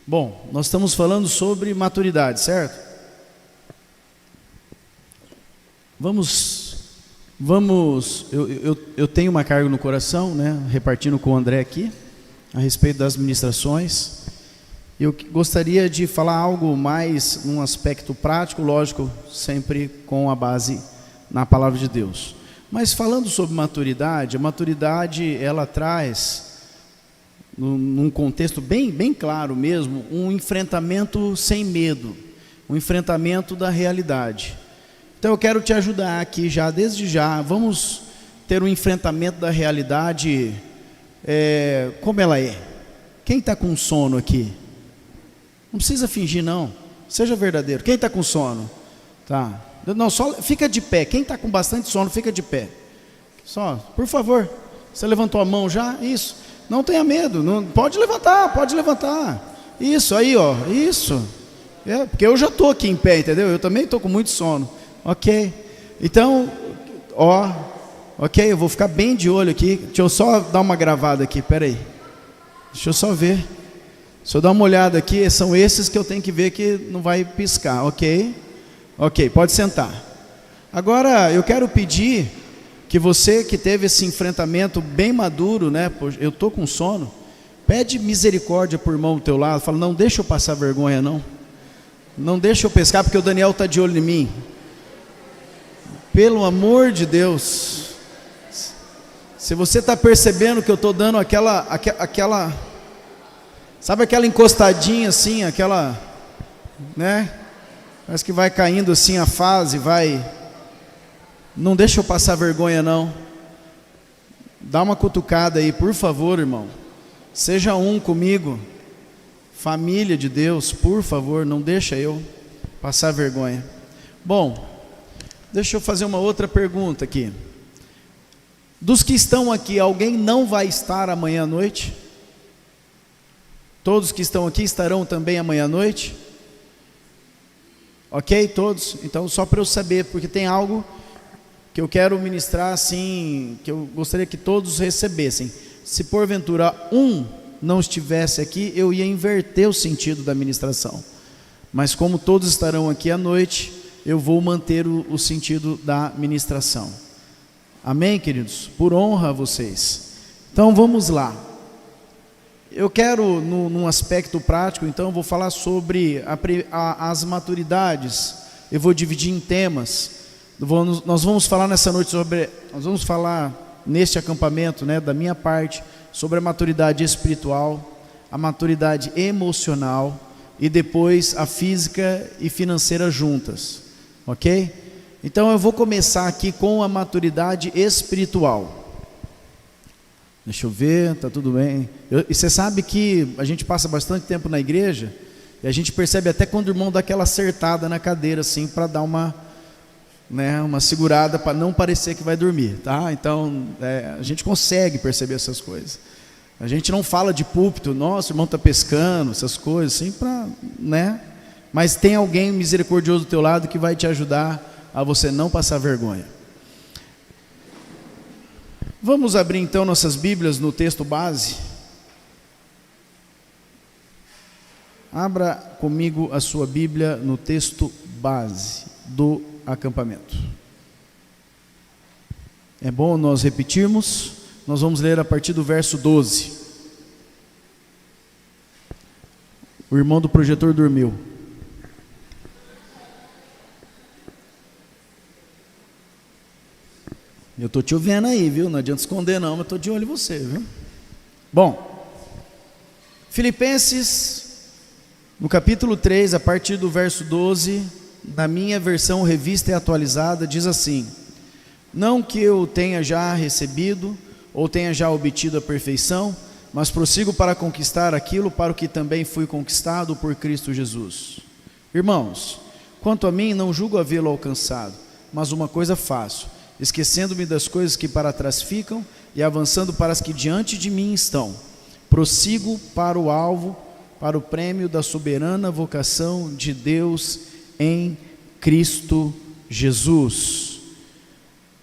Bom, nós estamos falando sobre maturidade, certo? Eu tenho uma carga no coração, né, repartindo com o André aqui, a respeito das ministrações. Eu gostaria de falar algo mais num aspecto prático, lógico, sempre com a base na palavra de Deus. Mas falando sobre maturidade, a maturidade ela traz, num contexto bem claro mesmo, um enfrentamento sem medo, um enfrentamento da realidade. Então eu quero te ajudar aqui já, desde já, vamos ter um enfrentamento da realidade como ela é. Quem está com sono aqui? Não precisa fingir não, seja verdadeiro. Quem está com sono? Tá. Não, só fica de pé. Quem está com bastante sono, fica de pé. Só, por favor. Você levantou a mão já? Isso. Não tenha medo, não, pode levantar. Isso, aí ó, isso. Porque eu já estou aqui em pé, entendeu? Eu também estou com muito sono. Ok. Então, ok, eu vou ficar bem de olho aqui. Deixa eu só dar uma gravada aqui, peraí. Deixa eu só ver. Se eu dar uma olhada aqui, são esses que eu tenho que ver que não vai piscar, ok? Ok, pode sentar. Agora, eu quero pedir que você que teve esse enfrentamento bem maduro, né? Eu estou com sono, pede misericórdia por irmão do teu lado, fala, não deixa eu passar vergonha não. Não deixa eu pescar porque o Daniel está de olho em mim. Pelo amor de Deus. Se você está percebendo que eu estou dando aquela, sabe aquela encostadinha assim, aquela, né? Parece que vai caindo assim a fase, vai. Não deixa eu passar vergonha não. Dá uma cutucada aí, por favor, irmão. Seja um comigo. Família de Deus, por favor, não deixa eu passar vergonha. Bom, deixa eu fazer uma outra pergunta aqui. Dos que estão aqui, alguém não vai estar amanhã à noite? Todos que estão aqui estarão também amanhã à noite? Ok, todos? Então só para eu saber, porque tem algo que eu quero ministrar assim, que eu gostaria que todos recebessem. Se porventura um não estivesse aqui, eu ia inverter o sentido da ministração. Mas como todos estarão aqui à noite, eu vou manter o sentido da ministração. Amém, queridos? Por honra a vocês. Então vamos lá. Eu quero, num aspecto prático, então, eu vou falar sobre as maturidades. Eu vou dividir em temas. Nós vamos falar nessa noite nós vamos falar neste acampamento, né, da minha parte, sobre a maturidade espiritual, a maturidade emocional e depois a física e financeira juntas, ok? Então eu vou começar aqui com a maturidade espiritual. Deixa eu ver, tá tudo bem. E você sabe que a gente passa bastante tempo na igreja e a gente percebe até quando o irmão dá aquela acertada na cadeira assim para dar uma segurada para não parecer que vai dormir, tá? Então a gente consegue perceber essas coisas. A gente não fala de púlpito, nossa, o irmão está pescando, essas coisas assim, né? Mas tem alguém misericordioso do teu lado que vai te ajudar a você não passar vergonha. Vamos abrir então nossas Bíblias no texto base. Abra comigo a sua Bíblia no texto base do acampamento. É bom nós repetirmos. Nós vamos ler a partir do verso 12. O irmão do projetor dormiu. Eu estou te ouvindo aí, viu? Não adianta esconder não, mas estou de olho em você, viu? Bom, Filipenses, no capítulo 3, a partir do verso 12, na minha versão revista e atualizada, diz assim: não que eu tenha já recebido, ou tenha já obtido a perfeição, mas prossigo para conquistar aquilo para o que também fui conquistado por Cristo Jesus. Irmãos, quanto a mim, não julgo havê-lo alcançado, mas uma coisa faço, esquecendo-me das coisas que para trás ficam e avançando para as que diante de mim estão, prossigo para o alvo, para o prêmio da soberana vocação de Deus em Cristo Jesus.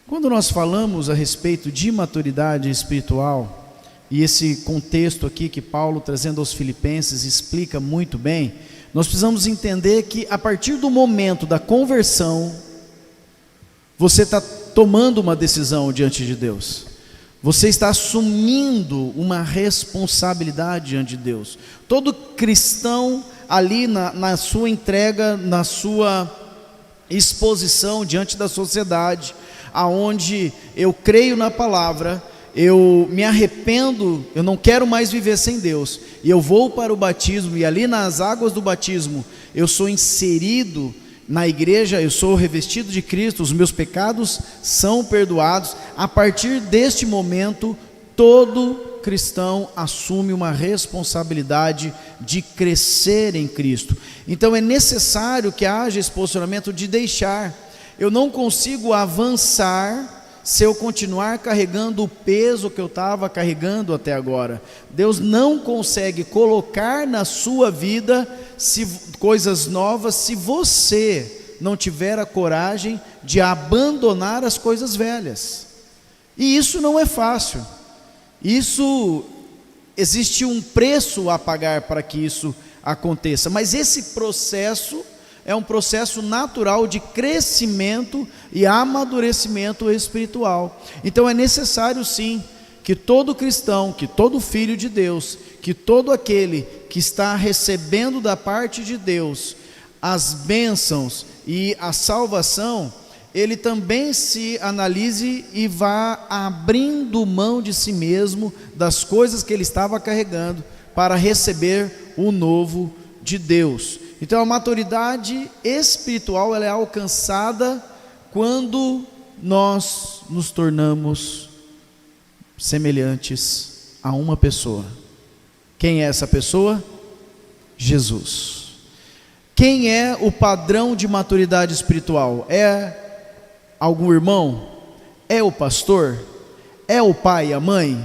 Quando nós falamos a respeito de maturidade espiritual e esse contexto aqui que Paulo, trazendo aos Filipenses, explica muito bem, nós precisamos entender que a partir do momento da conversão, você está tomando uma decisão diante de Deus, você está assumindo uma responsabilidade diante de Deus. Todo cristão ali na sua entrega, na sua exposição diante da sociedade, aonde eu creio na palavra, eu me arrependo, eu não quero mais viver sem Deus, e eu vou para o batismo, e ali nas águas do batismo, eu sou inserido na igreja, eu sou revestido de Cristo, os meus pecados são perdoados. A partir deste momento, todo cristão assume uma responsabilidade de crescer em Cristo. Então é necessário que haja esse posicionamento de deixar. Eu não consigo avançar se eu continuar carregando o peso que eu estava carregando até agora. Deus não consegue colocar na sua vida coisas novas se você não tiver a coragem de abandonar as coisas velhas. E isso não é fácil. Existe um preço a pagar para que isso aconteça, mas esse processo é um processo natural de crescimento e amadurecimento espiritual. Então é necessário sim que todo cristão, que todo filho de Deus, que todo aquele que está recebendo da parte de Deus as bênçãos e a salvação, ele também se analise e vá abrindo mão de si mesmo, das coisas que ele estava carregando, para receber o novo de Deus. Então a maturidade espiritual, ela é alcançada quando nós nos tornamos semelhantes a uma pessoa. Quem é essa pessoa? Jesus. Quem é o padrão de maturidade espiritual? É algum irmão? É o pastor? É o pai e a mãe?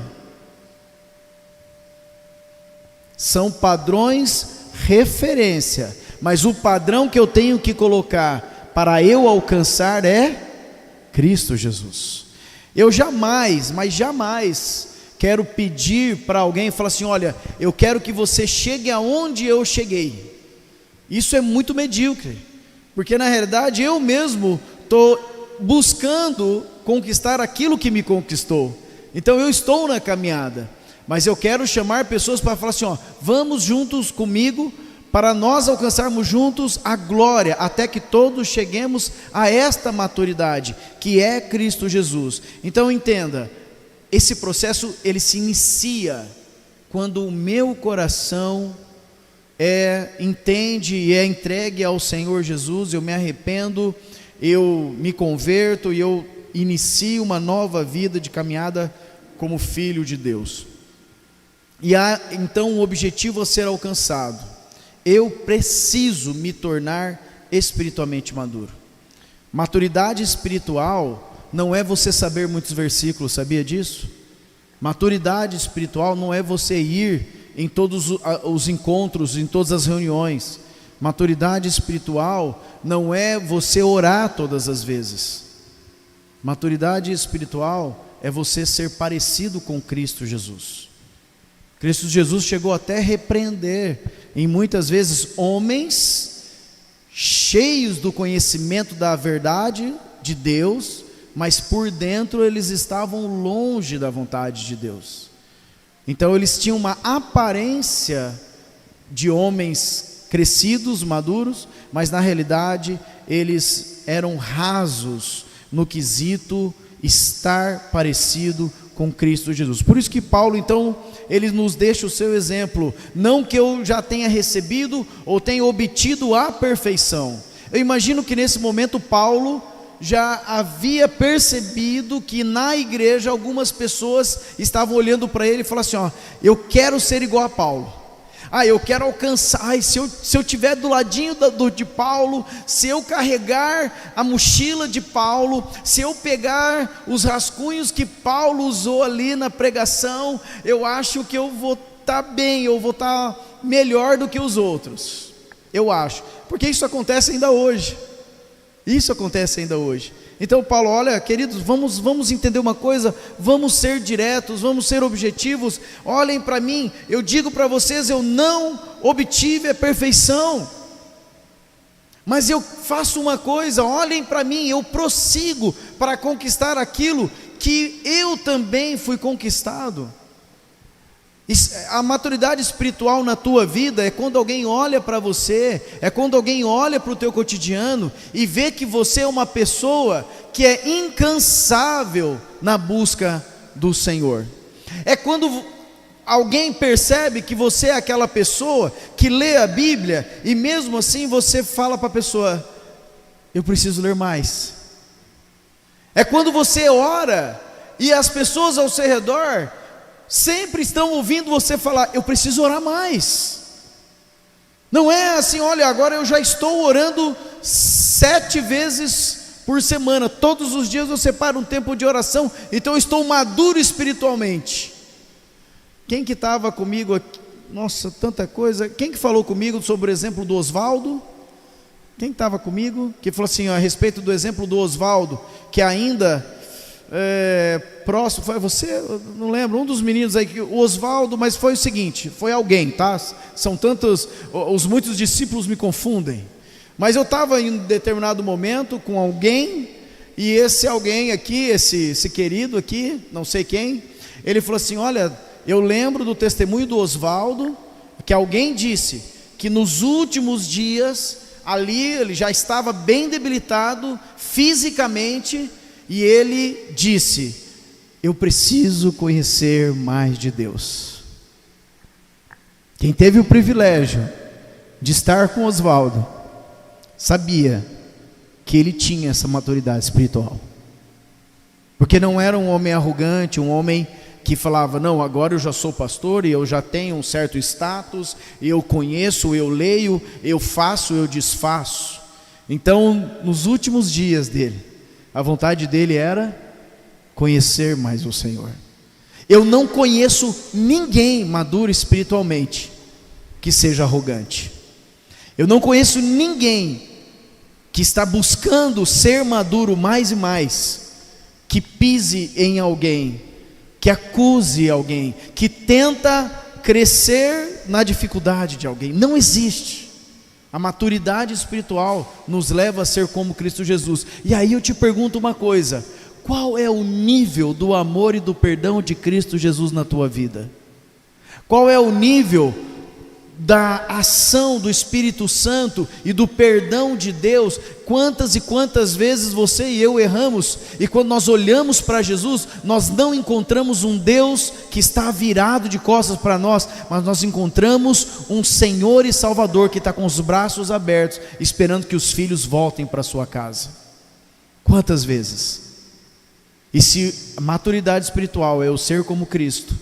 São padrões referência, mas o padrão que eu tenho que colocar para eu alcançar é Cristo Jesus. Eu jamais, mas jamais quero pedir para alguém e falar assim: olha, eu quero que você chegue aonde eu cheguei. Isso é muito medíocre, porque na realidade eu mesmo estou buscando conquistar aquilo que me conquistou. Então eu estou na caminhada, mas eu quero chamar pessoas para falar assim: ó, vamos juntos comigo, para nós alcançarmos juntos a glória, até que todos cheguemos a esta maturidade, que é Cristo Jesus. Então entenda, esse processo ele se inicia quando o meu coração entende e é entregue ao Senhor Jesus. Eu me arrependo, eu me converto e eu inicio uma nova vida de caminhada como filho de Deus. E há então um objetivo a ser alcançado: eu preciso me tornar espiritualmente maduro. Maturidade espiritual não é você saber muitos versículos, sabia disso? Maturidade espiritual não é você ir em todos os encontros, em todas as reuniões. Maturidade espiritual não é você orar todas as vezes. Maturidade espiritual é você ser parecido com Cristo Jesus. Cristo Jesus chegou até a repreender, em muitas vezes, homens cheios do conhecimento da verdade de Deus, mas por dentro eles estavam longe da vontade de Deus. Então eles tinham uma aparência de homens crescidos, maduros, mas na realidade eles eram rasos no quesito estar parecido com Cristo Jesus. Por isso que Paulo então ele nos deixa o seu exemplo: não que eu já tenha recebido ou tenha obtido a perfeição. Eu imagino que nesse momento Paulo já havia percebido que na igreja algumas pessoas estavam olhando para ele e falaram assim: ó, eu quero ser igual a Paulo. Eu quero alcançar, se eu estiver do ladinho de Paulo, se eu carregar a mochila de Paulo, se eu pegar os rascunhos que Paulo usou ali na pregação, eu acho que eu vou estar bem, eu vou estar melhor do que os outros. Eu acho, porque isso acontece ainda hoje. Isso acontece ainda hoje. Então Paulo, olha, queridos, vamos entender uma coisa, vamos ser diretos, vamos ser objetivos. Olhem para mim, eu digo para vocês, eu não obtive a perfeição, mas eu faço uma coisa, olhem para mim, eu prossigo para conquistar aquilo que eu também fui conquistado. A maturidade espiritual na tua vida é quando alguém olha para você, é quando alguém olha para o teu cotidiano e vê que você é uma pessoa que é incansável na busca do Senhor. É quando alguém percebe que você é aquela pessoa que lê a Bíblia e mesmo assim você fala para a pessoa: eu preciso ler mais. É quando você ora e as pessoas ao seu redor sempre estão ouvindo você falar: eu preciso orar mais. Não é assim, olha, agora eu já estou orando 7 vezes por semana, todos os dias eu separo um tempo de oração, então eu estou maduro espiritualmente. Quem que estava comigo aqui? Nossa, tanta coisa. Quem que falou comigo sobre o exemplo do Oswaldo? Quem estava comigo? Que falou assim, a respeito do exemplo do Oswaldo, que ainda próximo, foi você? Eu não lembro, um dos meninos aí, o Oswaldo, mas foi o seguinte, foi alguém, tá? São tantos, os muitos discípulos me confundem, mas eu estava em um determinado momento com alguém, e esse alguém aqui, esse querido aqui, não sei quem, ele falou assim: olha, eu lembro do testemunho do Oswaldo, que alguém disse que nos últimos dias, ali ele já estava bem debilitado fisicamente, e ele disse: eu preciso conhecer mais de Deus. Quem teve o privilégio de estar com Oswaldo, sabia que ele tinha essa maturidade espiritual, porque não era um homem arrogante, um homem que falava: não, agora eu já sou pastor e eu já tenho um certo status, eu conheço, eu leio, eu faço, eu desfaço. Então, nos últimos dias dele, a vontade dele era conhecer mais o Senhor. Eu não conheço ninguém maduro espiritualmente que seja arrogante. Eu não conheço ninguém que está buscando ser maduro mais e mais, que pise em alguém, que acuse alguém, que tenta crescer na dificuldade de alguém. Não existe. A maturidade espiritual nos leva a ser como Cristo Jesus. E aí eu te pergunto uma coisa: qual é o nível do amor e do perdão de Cristo Jesus na tua vida? Qual é o nível da ação do Espírito Santo e do perdão de Deus? Quantas e quantas vezes você e eu erramos, e quando nós olhamos para Jesus, nós não encontramos um Deus que está virado de costas para nós, mas nós encontramos um Senhor e Salvador que está com os braços abertos, esperando que os filhos voltem para sua casa. Quantas vezes? E se a maturidade espiritual é eu ser como Cristo,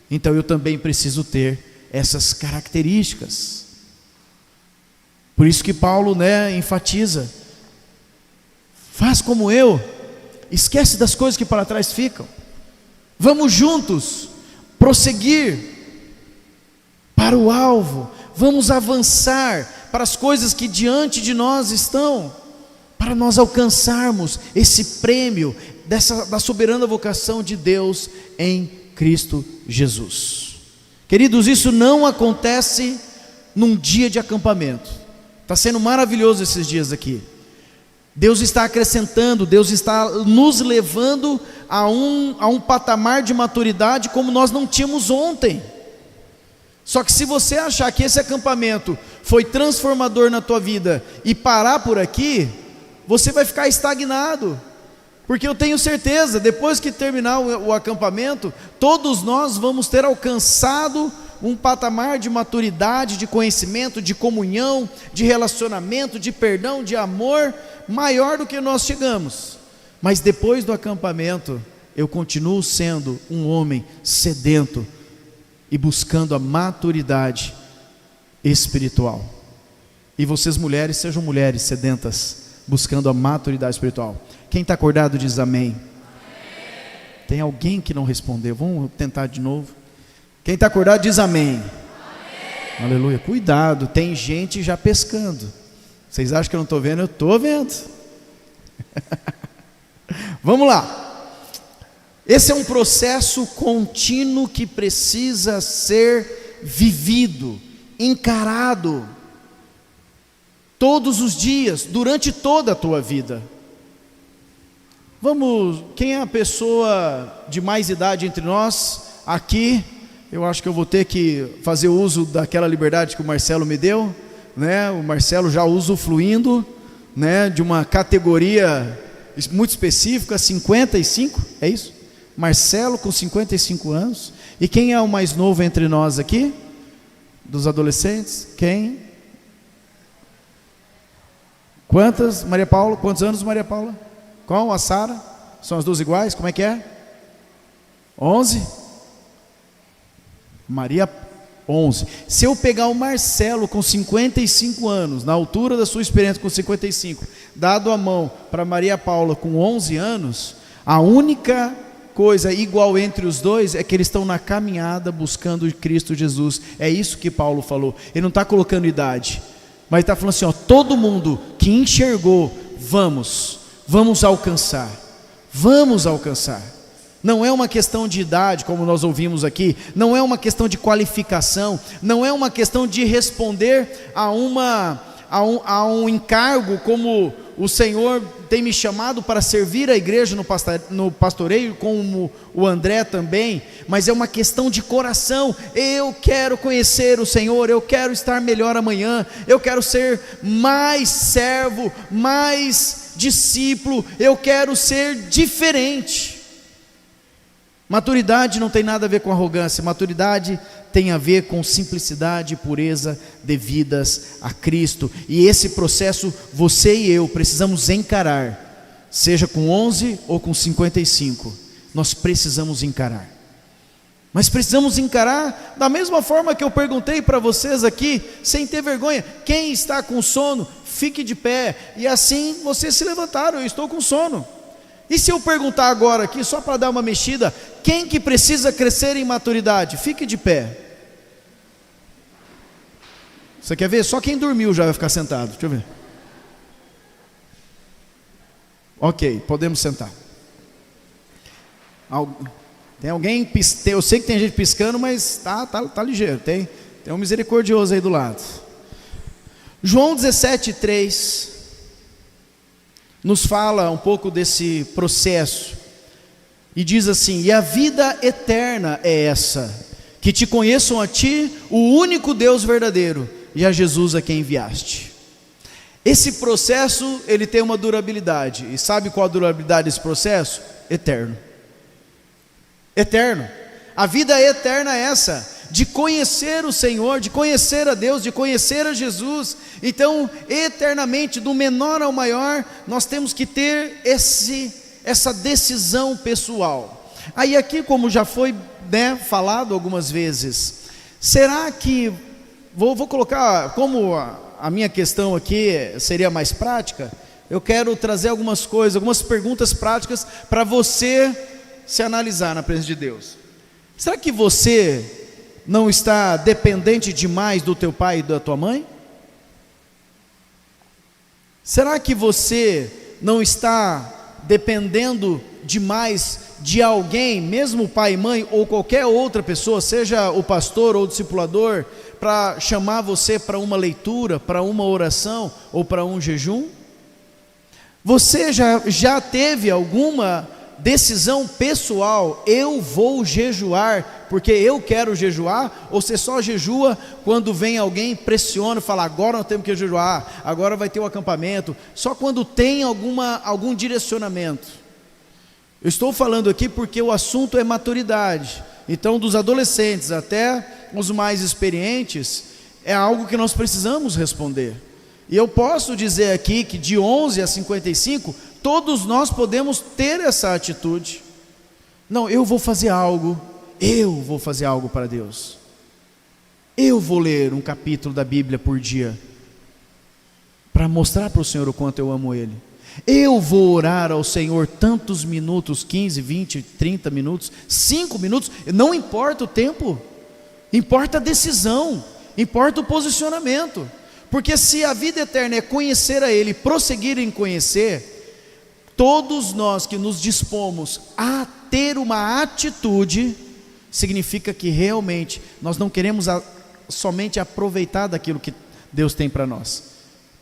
então eu também preciso ter essas características. Por isso que Paulo, enfatiza: faz como eu, esquece das coisas que para trás ficam, vamos juntos prosseguir para o alvo, vamos avançar para as coisas que diante de nós estão, para nós alcançarmos esse prêmio da soberana vocação de Deus em Cristo Jesus. Queridos, isso não acontece num dia de acampamento. Está sendo maravilhoso esses dias aqui. Deus está acrescentando, Deus está nos levando a um patamar de maturidade como nós não tínhamos ontem. Só que se você achar que esse acampamento foi transformador na tua vida e parar por aqui, você vai ficar estagnado. Porque eu tenho certeza, depois que terminar o acampamento, todos nós vamos ter alcançado um patamar de maturidade, de conhecimento, de comunhão, de relacionamento, de perdão, de amor, maior do que nós chegamos. Mas depois do acampamento, eu continuo sendo um homem sedento e buscando a maturidade espiritual. E vocês mulheres, sejam mulheres sedentas, buscando a maturidade espiritual. Quem está acordado diz amém. Tem alguém que não respondeu? Vamos tentar de novo. Quem está acordado diz amém. Aleluia. Cuidado, tem gente já pescando. Vocês acham que eu não estou vendo? Eu estou vendo. Vamos lá. Esse é um processo contínuo que precisa ser vivido, encarado, todos os dias, durante toda a tua vida. Vamos, quem é a pessoa de mais idade entre nós? Aqui, eu acho que eu vou ter que fazer uso daquela liberdade que o Marcelo me deu, né? O Marcelo já usufruindo, né, de uma categoria muito específica, 55, é isso? Marcelo com 55 anos. E quem é o mais novo entre nós aqui? Dos adolescentes? Quem? Quantas, Maria Paula? Quantos anos, Maria Paula? Qual? A Sara? São as duas iguais? Como é que é? 11? Maria, 11. Se eu pegar o Marcelo com 55 anos, na altura da sua experiência com 55, dado a mão para Maria Paula com 11 anos, a única coisa igual entre os dois é que eles estão na caminhada buscando Cristo Jesus. É isso que Paulo falou. Ele não está colocando idade, mas está falando assim, ó, todo mundo que enxergou, vamos alcançar, vamos alcançar. Não é uma questão de idade, como nós ouvimos aqui, não é uma questão de qualificação, não é uma questão de responder a um encargo, como o Senhor tem me chamado para servir a igreja no pastoreio, como o André também, mas é uma questão de coração. Eu quero conhecer o Senhor, eu quero estar melhor amanhã, eu quero ser mais servo, mais discípulo, eu quero ser diferente. Maturidade não tem nada a ver com arrogância, maturidade tem a ver com simplicidade e pureza devidas a Cristo, e esse processo você e eu precisamos encarar, seja com 11 ou com 55, nós precisamos encarar, mas precisamos encarar da mesma forma que eu perguntei para vocês aqui, sem ter vergonha, quem está com sono, fique de pé, e assim vocês se levantaram, eu estou com sono. E se eu perguntar agora aqui, só para dar uma mexida, quem que precisa crescer em maturidade? Fique de pé. Você quer ver? Só quem dormiu já vai ficar sentado. Deixa eu ver. Ok, podemos sentar. Tem alguém piscando? Eu sei que tem gente piscando, mas tá ligeiro. Tem um misericordioso aí do lado. João 17:3 nos fala um pouco desse processo, e diz assim: e a vida eterna é essa, que te conheçam a ti, o único Deus verdadeiro, e a Jesus a quem enviaste. Esse processo, ele tem uma durabilidade, e sabe qual a durabilidade desse processo? Eterno. Eterno. A vida eterna é essa, de conhecer o Senhor, de conhecer a Deus, de conhecer a Jesus. Então, eternamente, do menor ao maior, nós temos que ter essa decisão pessoal. Aí aqui, como já foi, né, falado algumas vezes, será que, vou colocar, como a minha questão aqui seria mais prática, eu quero trazer algumas coisas, algumas perguntas práticas para você se analisar na presença de Deus. Será que você não está dependente demais do teu pai e da tua mãe? Será que você não está dependendo demais de alguém, mesmo o pai e mãe ou qualquer outra pessoa, seja o pastor ou o discipulador, para chamar você para uma leitura, para uma oração ou para um jejum? Você já teve alguma decisão pessoal, eu vou jejuar porque eu quero jejuar, ou você só jejua quando vem alguém, pressiona e fala, agora nós temos que jejuar, agora vai ter o acampamento, só quando tem algum direcionamento? Eu estou falando aqui porque o assunto é maturidade, então dos adolescentes até os mais experientes, é algo que nós precisamos responder. E eu posso dizer aqui que de 11 a 55, todos nós podemos ter essa atitude. Não, eu vou fazer algo para Deus. Eu vou ler um capítulo da Bíblia por dia, para mostrar para o Senhor o quanto eu amo Ele. Eu vou orar ao Senhor tantos minutos, 15, 20, 30 minutos, 5 minutos, não importa o tempo, importa a decisão, importa o posicionamento. Porque se a vida eterna é conhecer a Ele, prosseguir em conhecer, todos nós que nos dispomos a ter uma atitude, significa que realmente nós não queremos somente aproveitar daquilo que Deus tem para nós.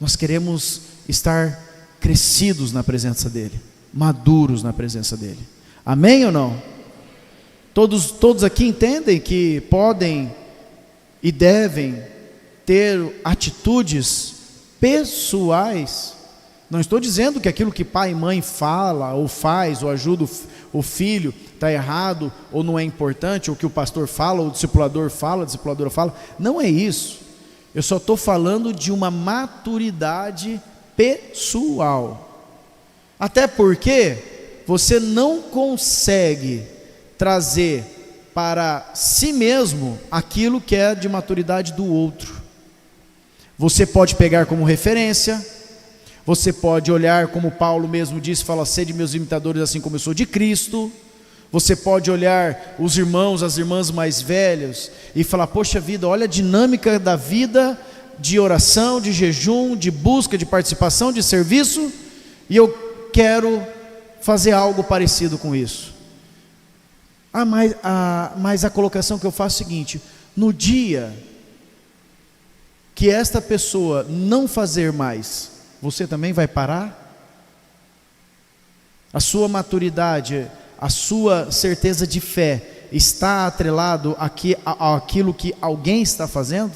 Nós queremos estar crescidos na presença dEle, maduros na presença dEle. Amém ou não? Todos aqui entendem que podem e devem ter atitudes pessoais. Não estou dizendo que aquilo que pai e mãe fala, ou faz, ou ajuda o filho, está errado, ou não é importante, ou que o pastor fala, ou o discipulador fala, a discipuladora fala. Não é isso. Eu só estou falando de uma maturidade pessoal. Até porque você não consegue trazer para si mesmo aquilo que é de maturidade do outro. Você pode pegar como referência, você pode olhar como Paulo mesmo disse, fala: sede meus imitadores assim como eu sou de Cristo. Você pode olhar os irmãos, as irmãs mais velhas e falar: poxa vida, olha a dinâmica da vida de oração, de jejum, de busca, de participação, de serviço, e eu quero fazer algo parecido com isso. Mas a colocação que eu faço é o seguinte: no dia que esta pessoa não fazer mais, você também vai parar? A sua maturidade, a sua certeza de fé está atrelado àquilo que alguém está fazendo?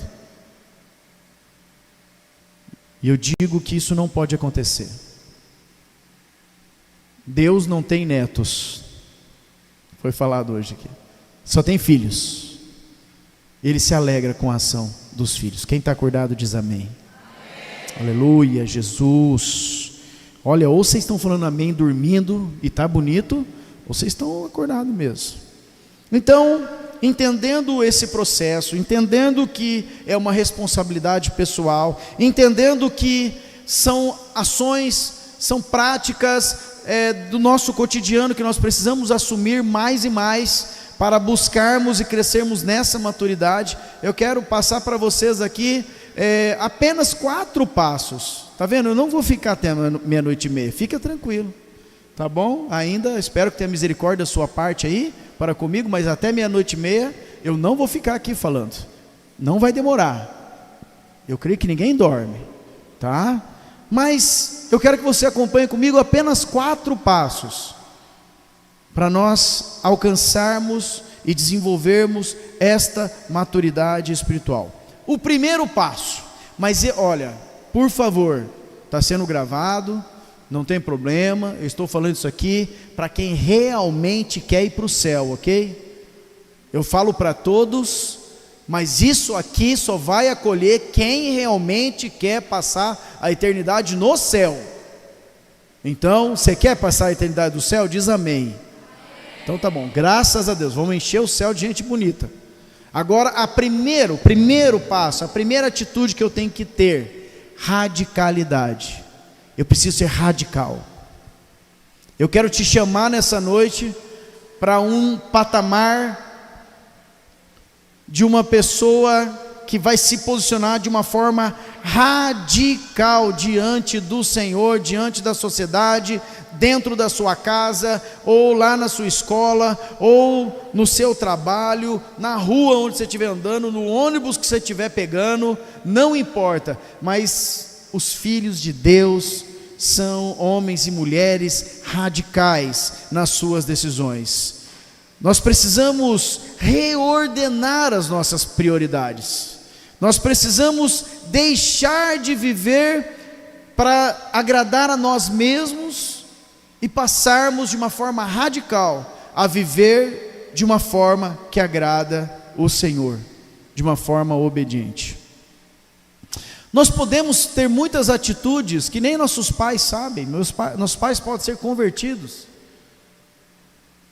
E eu digo que isso não pode acontecer. Deus não tem netos, foi falado hoje aqui, só tem filhos. Ele se alegra com a ação dos filhos. Quem está acordado diz amém. Aleluia, Jesus. Olha, ou vocês estão falando amém dormindo e está bonito, ou vocês estão acordados mesmo. Então, entendendo esse processo, entendendo que é uma responsabilidade pessoal, entendendo que são ações, são práticas do nosso cotidiano que nós precisamos assumir mais e mais para buscarmos e crescermos nessa maturidade, eu quero passar para vocês aqui apenas 4 passos. Tá vendo? Eu não vou ficar até meia-noite e meia, fica tranquilo, tá bom? Ainda espero que tenha misericórdia da sua parte aí para comigo, mas até meia-noite e meia eu não vou ficar aqui falando, não vai demorar. Eu creio que ninguém dorme, tá? Mas eu quero que você acompanhe comigo apenas 4 passos para nós alcançarmos e desenvolvermos esta maturidade espiritual. O primeiro passo, mas olha, por favor, está sendo gravado, não tem problema, eu estou falando isso aqui para quem realmente quer ir para o céu, ok? Eu falo para todos, mas isso aqui só vai acolher quem realmente quer passar a eternidade no céu. Então, você quer passar a eternidade do céu? Diz amém. Então tá bom, graças a Deus, vamos encher o céu de gente bonita. Agora, o primeiro passo, a primeira atitude que eu tenho que ter: radicalidade. Eu preciso ser radical. Eu quero te chamar nessa noite para um patamar de uma pessoa que vai se posicionar de uma forma radical diante do Senhor, diante da sociedade, dentro da sua casa, ou lá na sua escola, ou no seu trabalho, na rua onde você estiver andando, no ônibus que você estiver pegando, não importa, mas os filhos de Deus são homens e mulheres radicais nas suas decisões. Nós precisamos reordenar as nossas prioridades. Nós precisamos deixar de viver para agradar a nós mesmos e passarmos de uma forma radical a viver de uma forma que agrada o Senhor, de uma forma obediente. Nós podemos ter muitas atitudes que nem nossos pais sabem. Nossos pais podem ser convertidos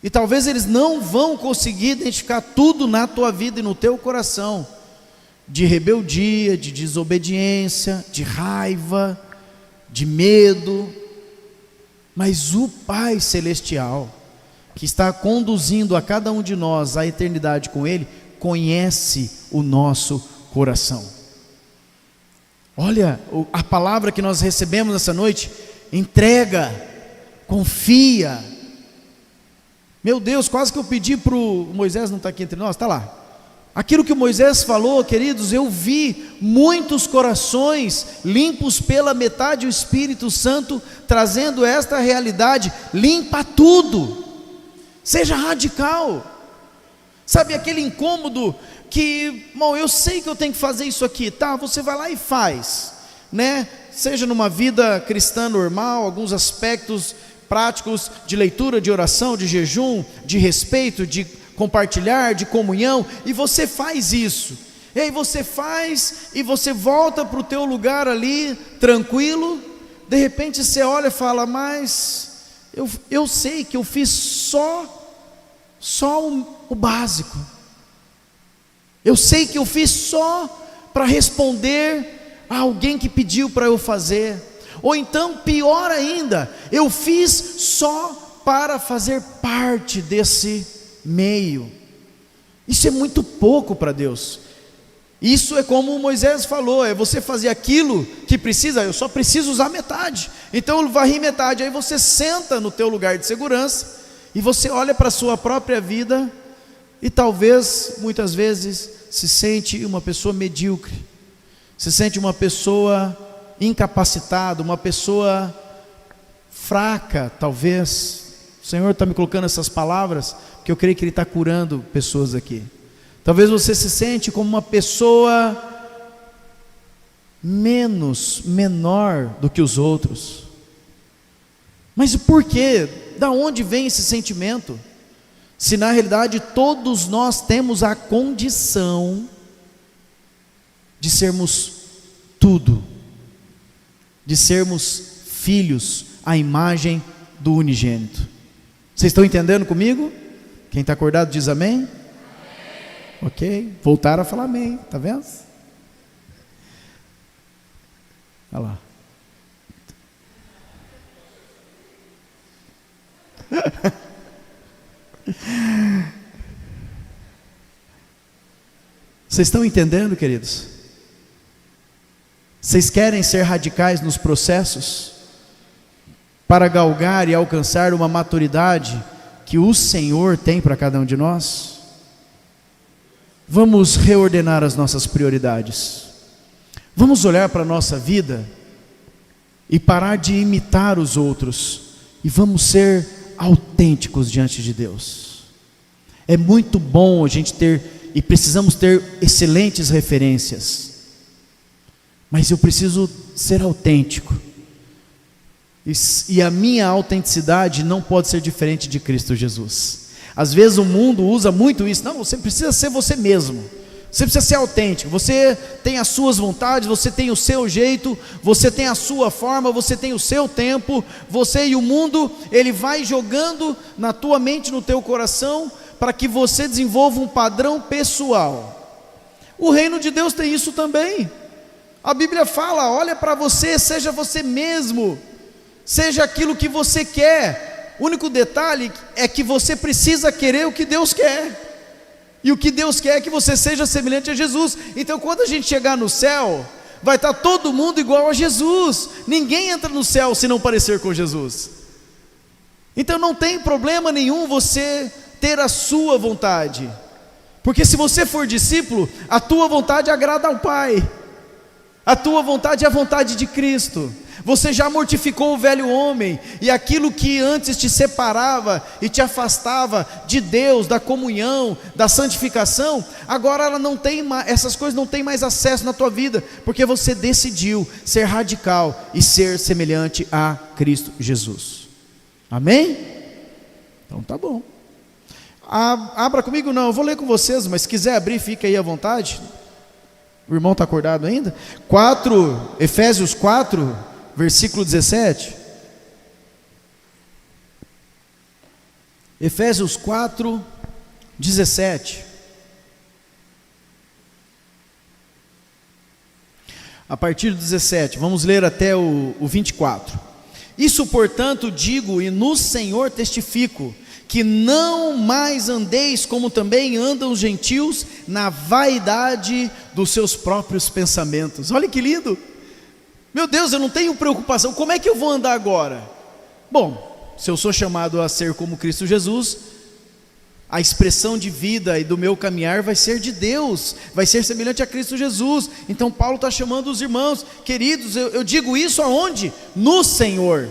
e talvez eles não vão conseguir identificar tudo na tua vida e no teu coração, de rebeldia, de desobediência, de raiva, de medo. Mas o Pai Celestial, que está conduzindo a cada um de nós à eternidade com Ele, conhece o nosso coração. Olha, a palavra que nós recebemos essa noite: entrega, confia. Meu Deus, quase que eu pedi para o Moisés, não está aqui entre nós, está lá. Aquilo que o Moisés falou, queridos, eu vi muitos corações limpos pela metade do Espírito Santo, trazendo esta realidade: limpa tudo, seja radical. Sabe aquele incômodo que, bom, eu sei que eu tenho que fazer isso aqui, tá? Você vai lá e faz, né? Seja numa vida cristã normal, alguns aspectos práticos de leitura, de oração, de jejum, de respeito, de compartilhar, de comunhão, e você faz isso. E aí você faz e você volta para o teu lugar ali, tranquilo. De repente você olha e fala: mas eu sei que eu fiz só o básico. Eu sei que eu fiz só para responder a alguém que pediu para eu fazer. Ou então, pior ainda, eu fiz só para fazer parte desse meio. Isso é muito pouco para Deus. Isso é como Moisés falou: é você fazer aquilo que precisa. Eu só preciso usar metade, então eu varri metade. Aí você senta no teu lugar de segurança e você olha para a sua própria vida e talvez, muitas vezes, se sente uma pessoa medíocre, se sente uma pessoa incapacitada, uma pessoa fraca. Talvez o Senhor está me colocando essas palavras, porque eu creio que Ele está curando pessoas aqui. Talvez você se sente como uma pessoa menor do que os outros. Mas por quê? Da onde vem esse sentimento? Se na realidade todos nós temos a condição de sermos tudo, de sermos filhos à imagem do unigênito. Vocês estão entendendo comigo? Quem está acordado diz amém? Ok, voltaram a falar amém, está vendo? Olha lá. Vocês estão entendendo, queridos? Vocês querem ser radicais nos processos para galgar e alcançar uma maturidade que o Senhor tem para cada um de nós? Vamos reordenar as nossas prioridades. Vamos olhar para a nossa vida e parar de imitar os outros, e vamos ser autênticos diante de Deus. É muito bom a gente ter, e precisamos ter excelentes referências, mas eu preciso ser autêntico, e a minha autenticidade não pode ser diferente de Cristo Jesus. Às vezes o mundo usa muito isso. Não, você precisa ser você mesmo, você precisa ser autêntico, você tem as suas vontades, você tem o seu jeito, você tem a sua forma, você tem o seu tempo. Você e o mundo, ele vai jogando na tua mente, no teu coração, para que você desenvolva um padrão pessoal. O reino de Deus tem isso também. A Bíblia fala: olha para você, seja você mesmo, seja aquilo que você quer. O único detalhe é que você precisa querer o que Deus quer, e o que Deus quer é que você seja semelhante a Jesus. Então quando a gente chegar no céu, vai estar todo mundo igual a Jesus. Ninguém entra no céu se não parecer com Jesus. Então não tem problema nenhum você ter a sua vontade, porque se você for discípulo, a tua vontade agrada ao Pai, a tua vontade é a vontade de Cristo. Você já mortificou o velho homem, e aquilo que antes te separava e te afastava de Deus, da comunhão, da santificação, agora ela não tem mais, essas coisas não têm mais acesso na tua vida, porque você decidiu ser radical e ser semelhante a Cristo Jesus. Amém? Então tá bom. Abra comigo, não, eu vou ler com vocês, mas se quiser abrir, fica aí à vontade. O irmão está acordado ainda? Efésios 4, versículo 17. Efésios 4, 17. A partir do 17, vamos ler até o 24. Isso, portanto, digo e no Senhor testifico, que não mais andeis como também andam os gentios, na vaidade dos seus próprios pensamentos. Olha que lindo! Meu Deus, eu não tenho preocupação, como é que eu vou andar agora? Bom, se eu sou chamado a ser como Cristo Jesus, a expressão de vida e do meu caminhar vai ser de Deus, vai ser semelhante a Cristo Jesus. Então Paulo está chamando os irmãos, queridos, eu digo isso aonde? No Senhor.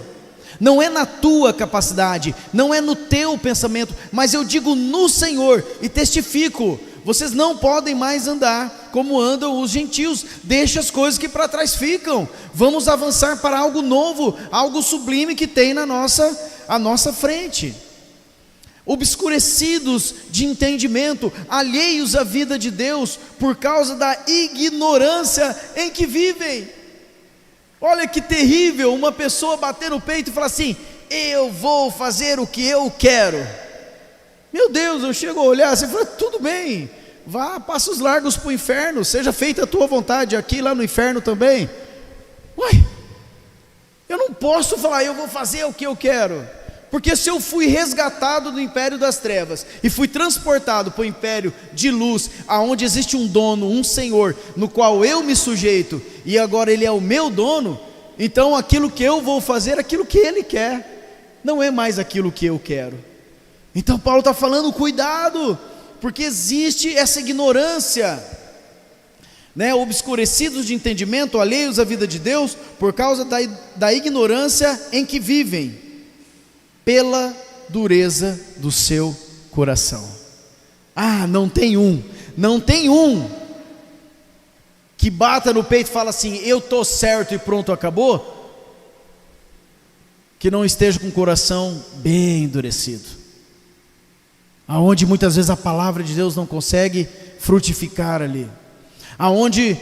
Não é na tua capacidade, não é no teu pensamento, mas eu digo no Senhor e testifico: vocês não podem mais andar como andam os gentios. Deixa as coisas que para trás ficam, vamos avançar para algo novo, algo sublime que tem à nossa frente. Obscurecidos de entendimento, alheios à vida de Deus, por causa da ignorância em que vivem. Olha que terrível uma pessoa bater no peito e falar assim: eu vou fazer o que eu quero. Meu Deus, eu chego a olhar assim e falo: tudo bem, vá, passos largos para o inferno, seja feita a tua vontade, aqui lá no inferno também. Uai, eu não posso falar eu vou fazer o que eu quero, porque se eu fui resgatado do império das trevas e fui transportado para o império de luz, aonde existe um dono, um Senhor, no qual eu me sujeito, e agora Ele é o meu dono, então aquilo que eu vou fazer é aquilo que Ele quer, não é mais aquilo que eu quero. Então Paulo está falando: cuidado, porque existe essa ignorância, né? Obscurecidos de entendimento, alheios à vida de Deus, por causa da ignorância em que vivem, pela dureza do seu coração. Não tem um que bata no peito e fala assim: eu estou certo e pronto, acabou, que não esteja com o coração bem endurecido, aonde muitas vezes a palavra de Deus não consegue frutificar ali, aonde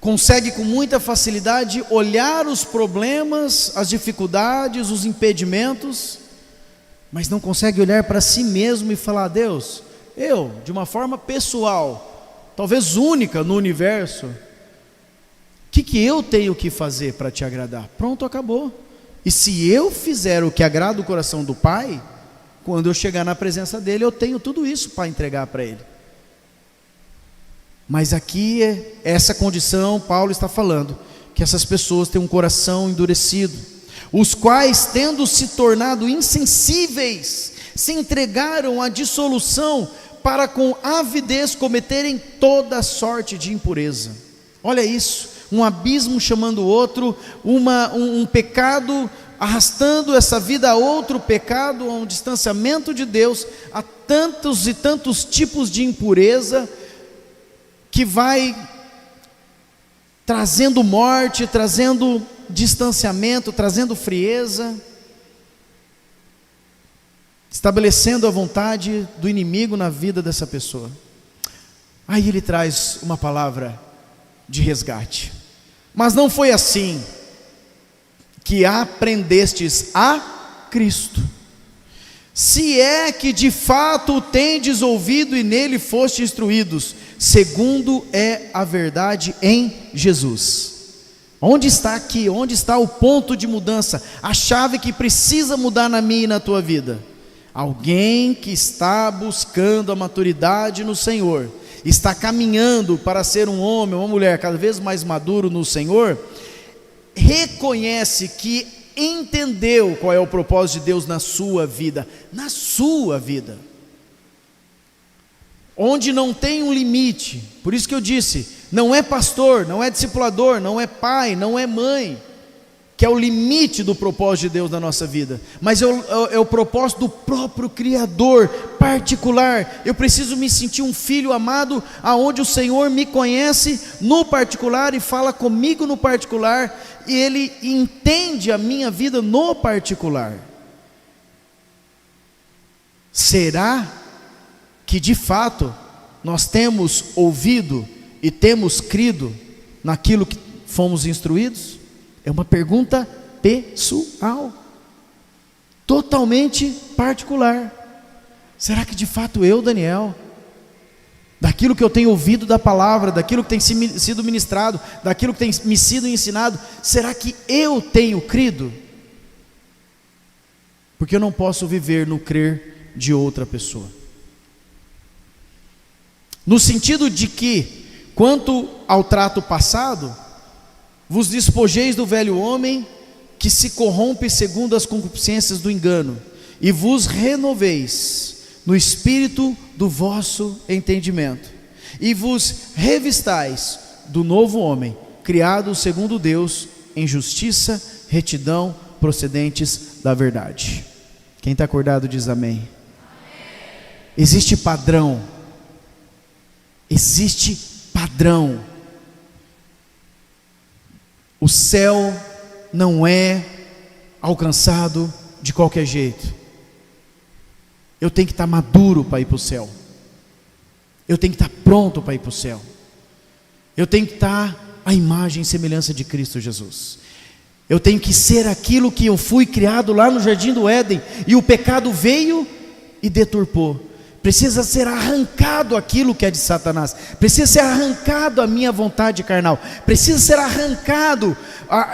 consegue com muita facilidade olhar os problemas, as dificuldades, os impedimentos, mas não consegue olhar para si mesmo e falar: Deus, eu, de uma forma pessoal, talvez única no universo, o que eu tenho que fazer para te agradar? Pronto, acabou. E se eu fizer o que agrada o coração do Pai, quando eu chegar na presença dele, eu tenho tudo isso para entregar para ele. Mas aqui essa condição, Paulo está falando, que essas pessoas têm um coração endurecido, os quais, tendo se tornado insensíveis, se entregaram à dissolução, para com avidez cometerem toda sorte de impureza. Olha isso, um abismo chamando o outro, um pecado arrastando essa vida a outro pecado, a um distanciamento de Deus, a tantos e tantos tipos de impureza, que vai trazendo morte, trazendo distanciamento, trazendo frieza, estabelecendo a vontade do inimigo na vida dessa pessoa. Aí ele traz uma palavra de resgate: mas não foi assim que aprendestes a Cristo, se é que de fato o tendes ouvido e nele foste instruídos, segundo é a verdade em Jesus. Onde está aqui? Onde está o ponto de mudança? A chave que precisa mudar na minha e na tua vida. Alguém que está buscando a maturidade no Senhor, está caminhando para ser um homem, uma mulher cada vez mais maduro no Senhor, reconhece que entendeu qual é o propósito de Deus na sua vida, onde não tem um limite. Por isso que eu disse, não é pastor, não é discipulador, não é pai, não é mãe, que é o limite do propósito de Deus na nossa vida, mas é o propósito do próprio Criador particular. Eu preciso me sentir um filho amado, aonde o Senhor me conhece no particular e fala comigo no particular, e Ele entende a minha vida no particular. Será que de fato nós temos ouvido e temos crido naquilo que fomos instruídos? É uma pergunta pessoal, totalmente particular. Será que de fato eu, Daniel, daquilo que eu tenho ouvido da palavra, daquilo que tem sido ministrado, daquilo que tem me sido ensinado, será que eu tenho crido? Porque eu não posso viver no crer de outra pessoa. No sentido de que, quanto ao trato passado, vos despojeis do velho homem, que se corrompe segundo as concupiscências do engano, e vos renoveis no espírito do vosso entendimento, e vos revistais do novo homem, criado segundo Deus, em justiça, retidão, procedentes da verdade. Quem está acordado diz amém. Existe padrão. Existe padrão. O céu não é alcançado de qualquer jeito. Eu tenho que estar maduro para ir para o céu. Eu tenho que estar pronto para ir para o céu. Eu tenho que estar à imagem e semelhança de Cristo Jesus. Eu tenho que ser aquilo que eu fui criado lá no Jardim do Éden, e o pecado veio e deturpou. Precisa ser arrancado aquilo que é de Satanás, precisa ser arrancado a minha vontade carnal, precisa ser arrancado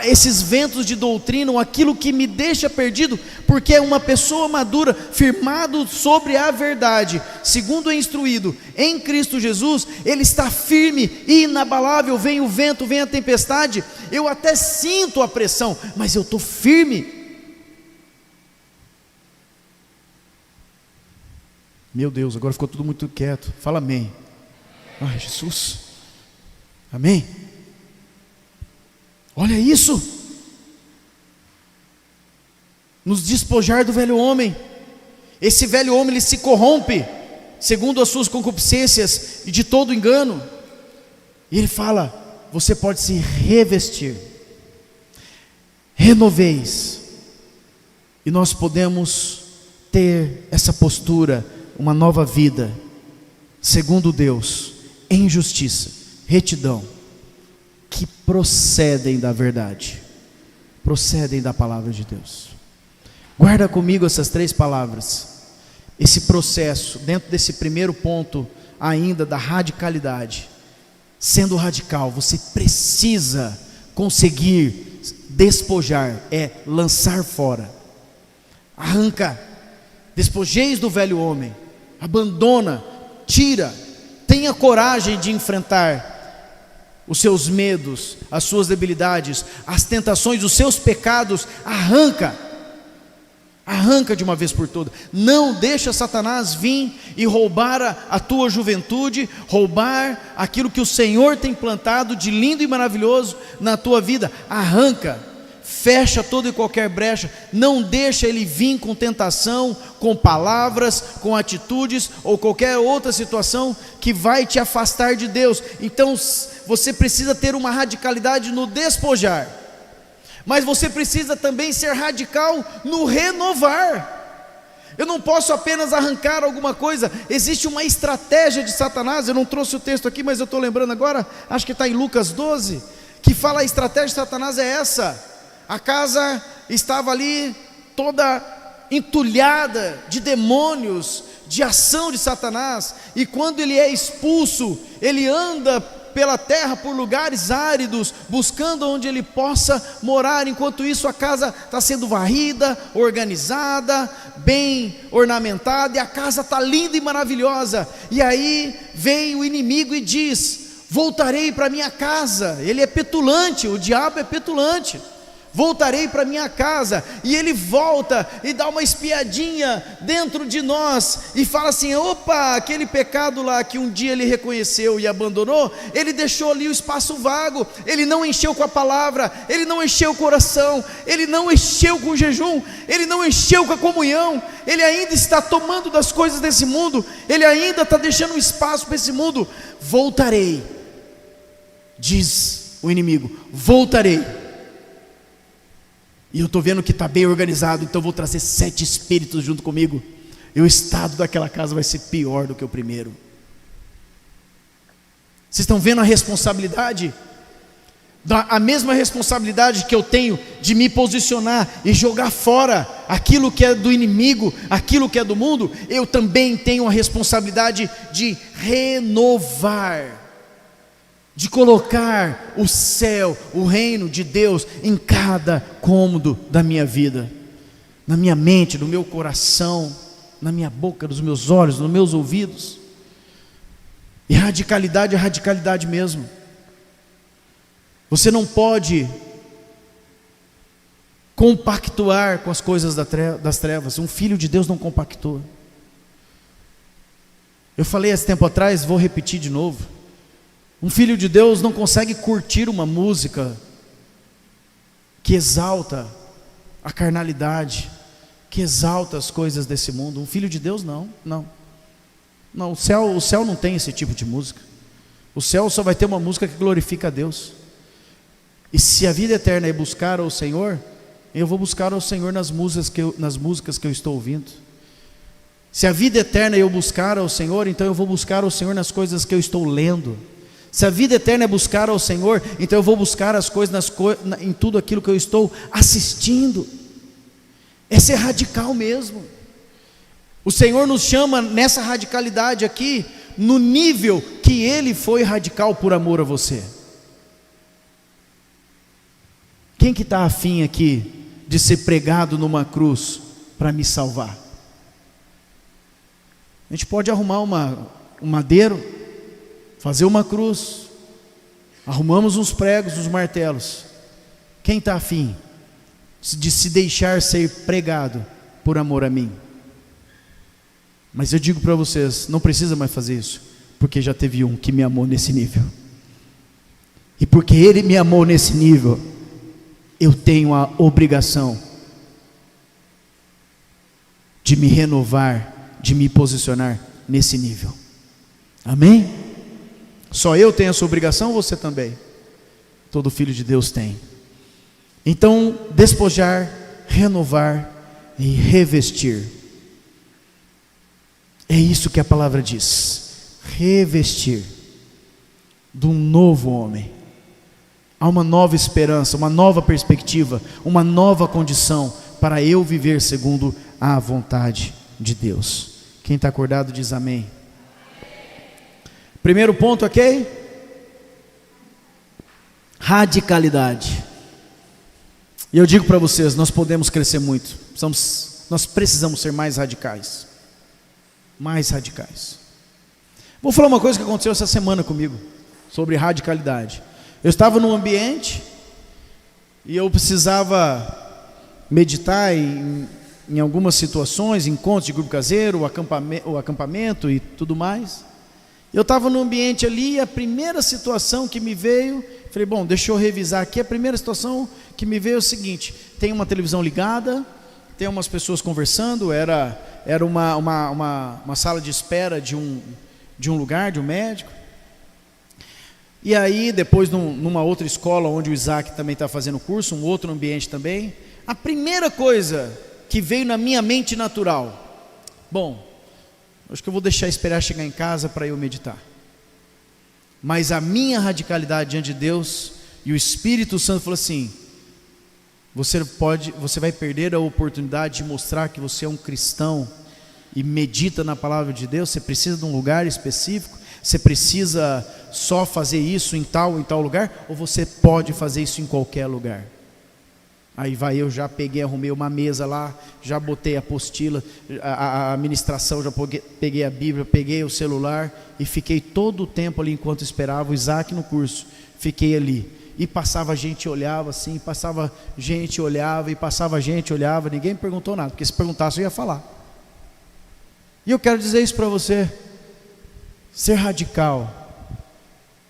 esses ventos de doutrina, aquilo que me deixa perdido, porque uma pessoa madura, firmado sobre a verdade, segundo é instruído em Cristo Jesus, ele está firme e inabalável. Vem o vento, vem a tempestade, eu até sinto a pressão, mas eu estou firme. Meu Deus, agora ficou tudo muito quieto. Fala amém. Ai, Jesus. Amém. Olha isso. Nos despojar do velho homem. Esse velho homem, ele se corrompe segundo as suas concupiscências e de todo engano. E ele fala: você pode se revestir. Renoveis. E nós podemos ter essa postura, uma nova vida, segundo Deus, em justiça, retidão, que procedem da verdade, procedem da palavra de Deus. Guarda comigo essas 3 palavras, esse processo, dentro desse primeiro ponto ainda da radicalidade. Sendo radical, você precisa conseguir despojar, lançar fora. Arranca, despojeis do velho homem, abandona, tira, tenha coragem de enfrentar os seus medos, as suas debilidades, as tentações, os seus pecados. Arranca de uma vez por todas. Não deixa Satanás vir e roubar a tua juventude, roubar aquilo que o Senhor tem plantado de lindo e maravilhoso na tua vida. Arranca. Fecha toda e qualquer brecha, não deixa ele vir com tentação, com palavras, com atitudes ou qualquer outra situação que vai te afastar de Deus. Então você precisa ter uma radicalidade no despojar, mas você precisa também ser radical no renovar. Eu não posso apenas arrancar alguma coisa, existe uma estratégia de Satanás. Eu não trouxe o texto aqui, mas eu estou lembrando agora, acho que está em Lucas 12, que fala: a estratégia de Satanás é essa. A casa estava ali toda entulhada de demônios, de ação de Satanás, e quando ele é expulso, ele anda pela terra, por lugares áridos, buscando onde ele possa morar. Enquanto isso, a casa está sendo varrida, organizada, bem ornamentada, e a casa está linda e maravilhosa. E aí vem o inimigo e diz: voltarei para minha casa. Ele é petulante, o diabo é petulante. Voltarei para minha casa, e ele volta e dá uma espiadinha dentro de nós e fala assim: opa, aquele pecado lá que um dia ele reconheceu e abandonou, ele deixou ali o espaço vago, ele não encheu com a palavra, ele não encheu o coração, ele não encheu com o jejum, ele não encheu com a comunhão, ele ainda está tomando das coisas desse mundo, ele ainda está deixando um espaço para esse mundo. Voltarei, diz o inimigo, voltarei. E eu estou vendo que está bem organizado, então eu vou trazer 7 espíritos junto comigo, e o estado daquela casa vai ser pior do que o primeiro. Vocês estão vendo a responsabilidade? A mesma responsabilidade que eu tenho de me posicionar e jogar fora aquilo que é do inimigo, aquilo que é do mundo, eu também tenho a responsabilidade de renovar, de colocar o céu, o reino de Deus em cada cômodo da minha vida, na minha mente, no meu coração, na minha boca, nos meus olhos, nos meus ouvidos. E radicalidade é radicalidade mesmo. Você não pode compactuar com as coisas das trevas. Um filho de Deus não compactua. Eu falei esse tempo atrás, vou repetir de novo. Um filho de Deus não consegue curtir uma música que exalta a carnalidade, que exalta as coisas desse mundo. Um filho de Deus não. O céu não tem esse tipo de música. O céu só vai ter uma música que glorifica a Deus. E se a vida eterna é buscar ao Senhor, eu vou buscar ao Senhor nas músicas que eu estou ouvindo. Se a vida eterna é eu buscar ao Senhor, então eu vou buscar ao Senhor nas coisas que eu estou lendo. Se a vida eterna é buscar ao Senhor, então eu vou buscar as coisas em tudo aquilo que eu estou assistindo. É ser radical mesmo. O Senhor nos chama nessa radicalidade aqui, no nível que Ele foi radical por amor a você. Quem que está afim aqui de ser pregado numa cruz para me salvar? A gente pode arrumar um madeiro, fazer uma cruz, arrumamos uns pregos, uns martelos. Quem está afim de se deixar ser pregado por amor a mim? Mas eu digo para vocês, não precisa mais fazer isso, porque já teve um que me amou nesse nível. E porque Ele me amou nesse nível, eu tenho a obrigação de me renovar, de me posicionar nesse nível. Amém? Só eu tenho essa obrigação, você também. Todo filho de Deus tem. Então, despojar, renovar e revestir. É isso que a palavra diz. Revestir de um novo homem. Há uma nova esperança, uma nova perspectiva, uma nova condição para eu viver segundo a vontade de Deus. Quem está acordado diz amém. Primeiro ponto, ok? Radicalidade. E eu digo para vocês, nós podemos crescer muito. Nós precisamos ser mais radicais. Mais radicais. Vou falar uma coisa que aconteceu essa semana comigo, sobre radicalidade. Eu estava num ambiente e eu precisava meditar em algumas situações, encontros de grupo caseiro, o acampamento e tudo mais. Eu estava no ambiente ali e a primeira situação que me veio, falei, bom, deixa eu revisar aqui. A primeira situação que me veio é o seguinte: tem uma televisão ligada, tem umas pessoas conversando, era uma sala de espera de um lugar, de um médico. E aí depois numa outra escola onde o Isaac também está fazendo curso, um outro ambiente também. A primeira coisa que veio na minha mente natural, bom, acho que eu vou deixar esperar chegar em casa para eu meditar. Mas a minha radicalidade diante de Deus e o Espírito Santo falou assim: você vai perder a oportunidade de mostrar que você é um cristão e medita na palavra de Deus. Você precisa de um lugar específico, você precisa só fazer isso em tal lugar, ou você pode fazer isso em qualquer lugar. Aí eu já peguei, arrumei uma mesa lá, já botei a apostila, a ministração, já peguei a Bíblia, peguei o celular e fiquei todo o tempo ali enquanto esperava o Isaac no curso. Fiquei ali e passava gente, olhava assim, passava gente, olhava e passava gente, olhava. Ninguém me perguntou nada, porque se perguntasse eu ia falar. E eu quero dizer isso para você: ser radical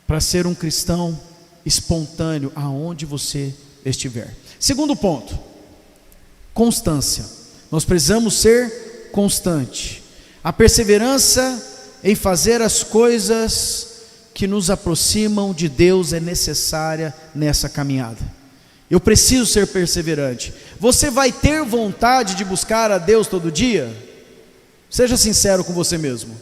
para ser um cristão espontâneo aonde você estiver. Segundo ponto, constância. Nós precisamos ser constante. A perseverança em fazer as coisas que nos aproximam de Deus é necessária nessa caminhada. Eu preciso ser perseverante. Você vai ter vontade de buscar a Deus todo dia? Seja sincero com você mesmo.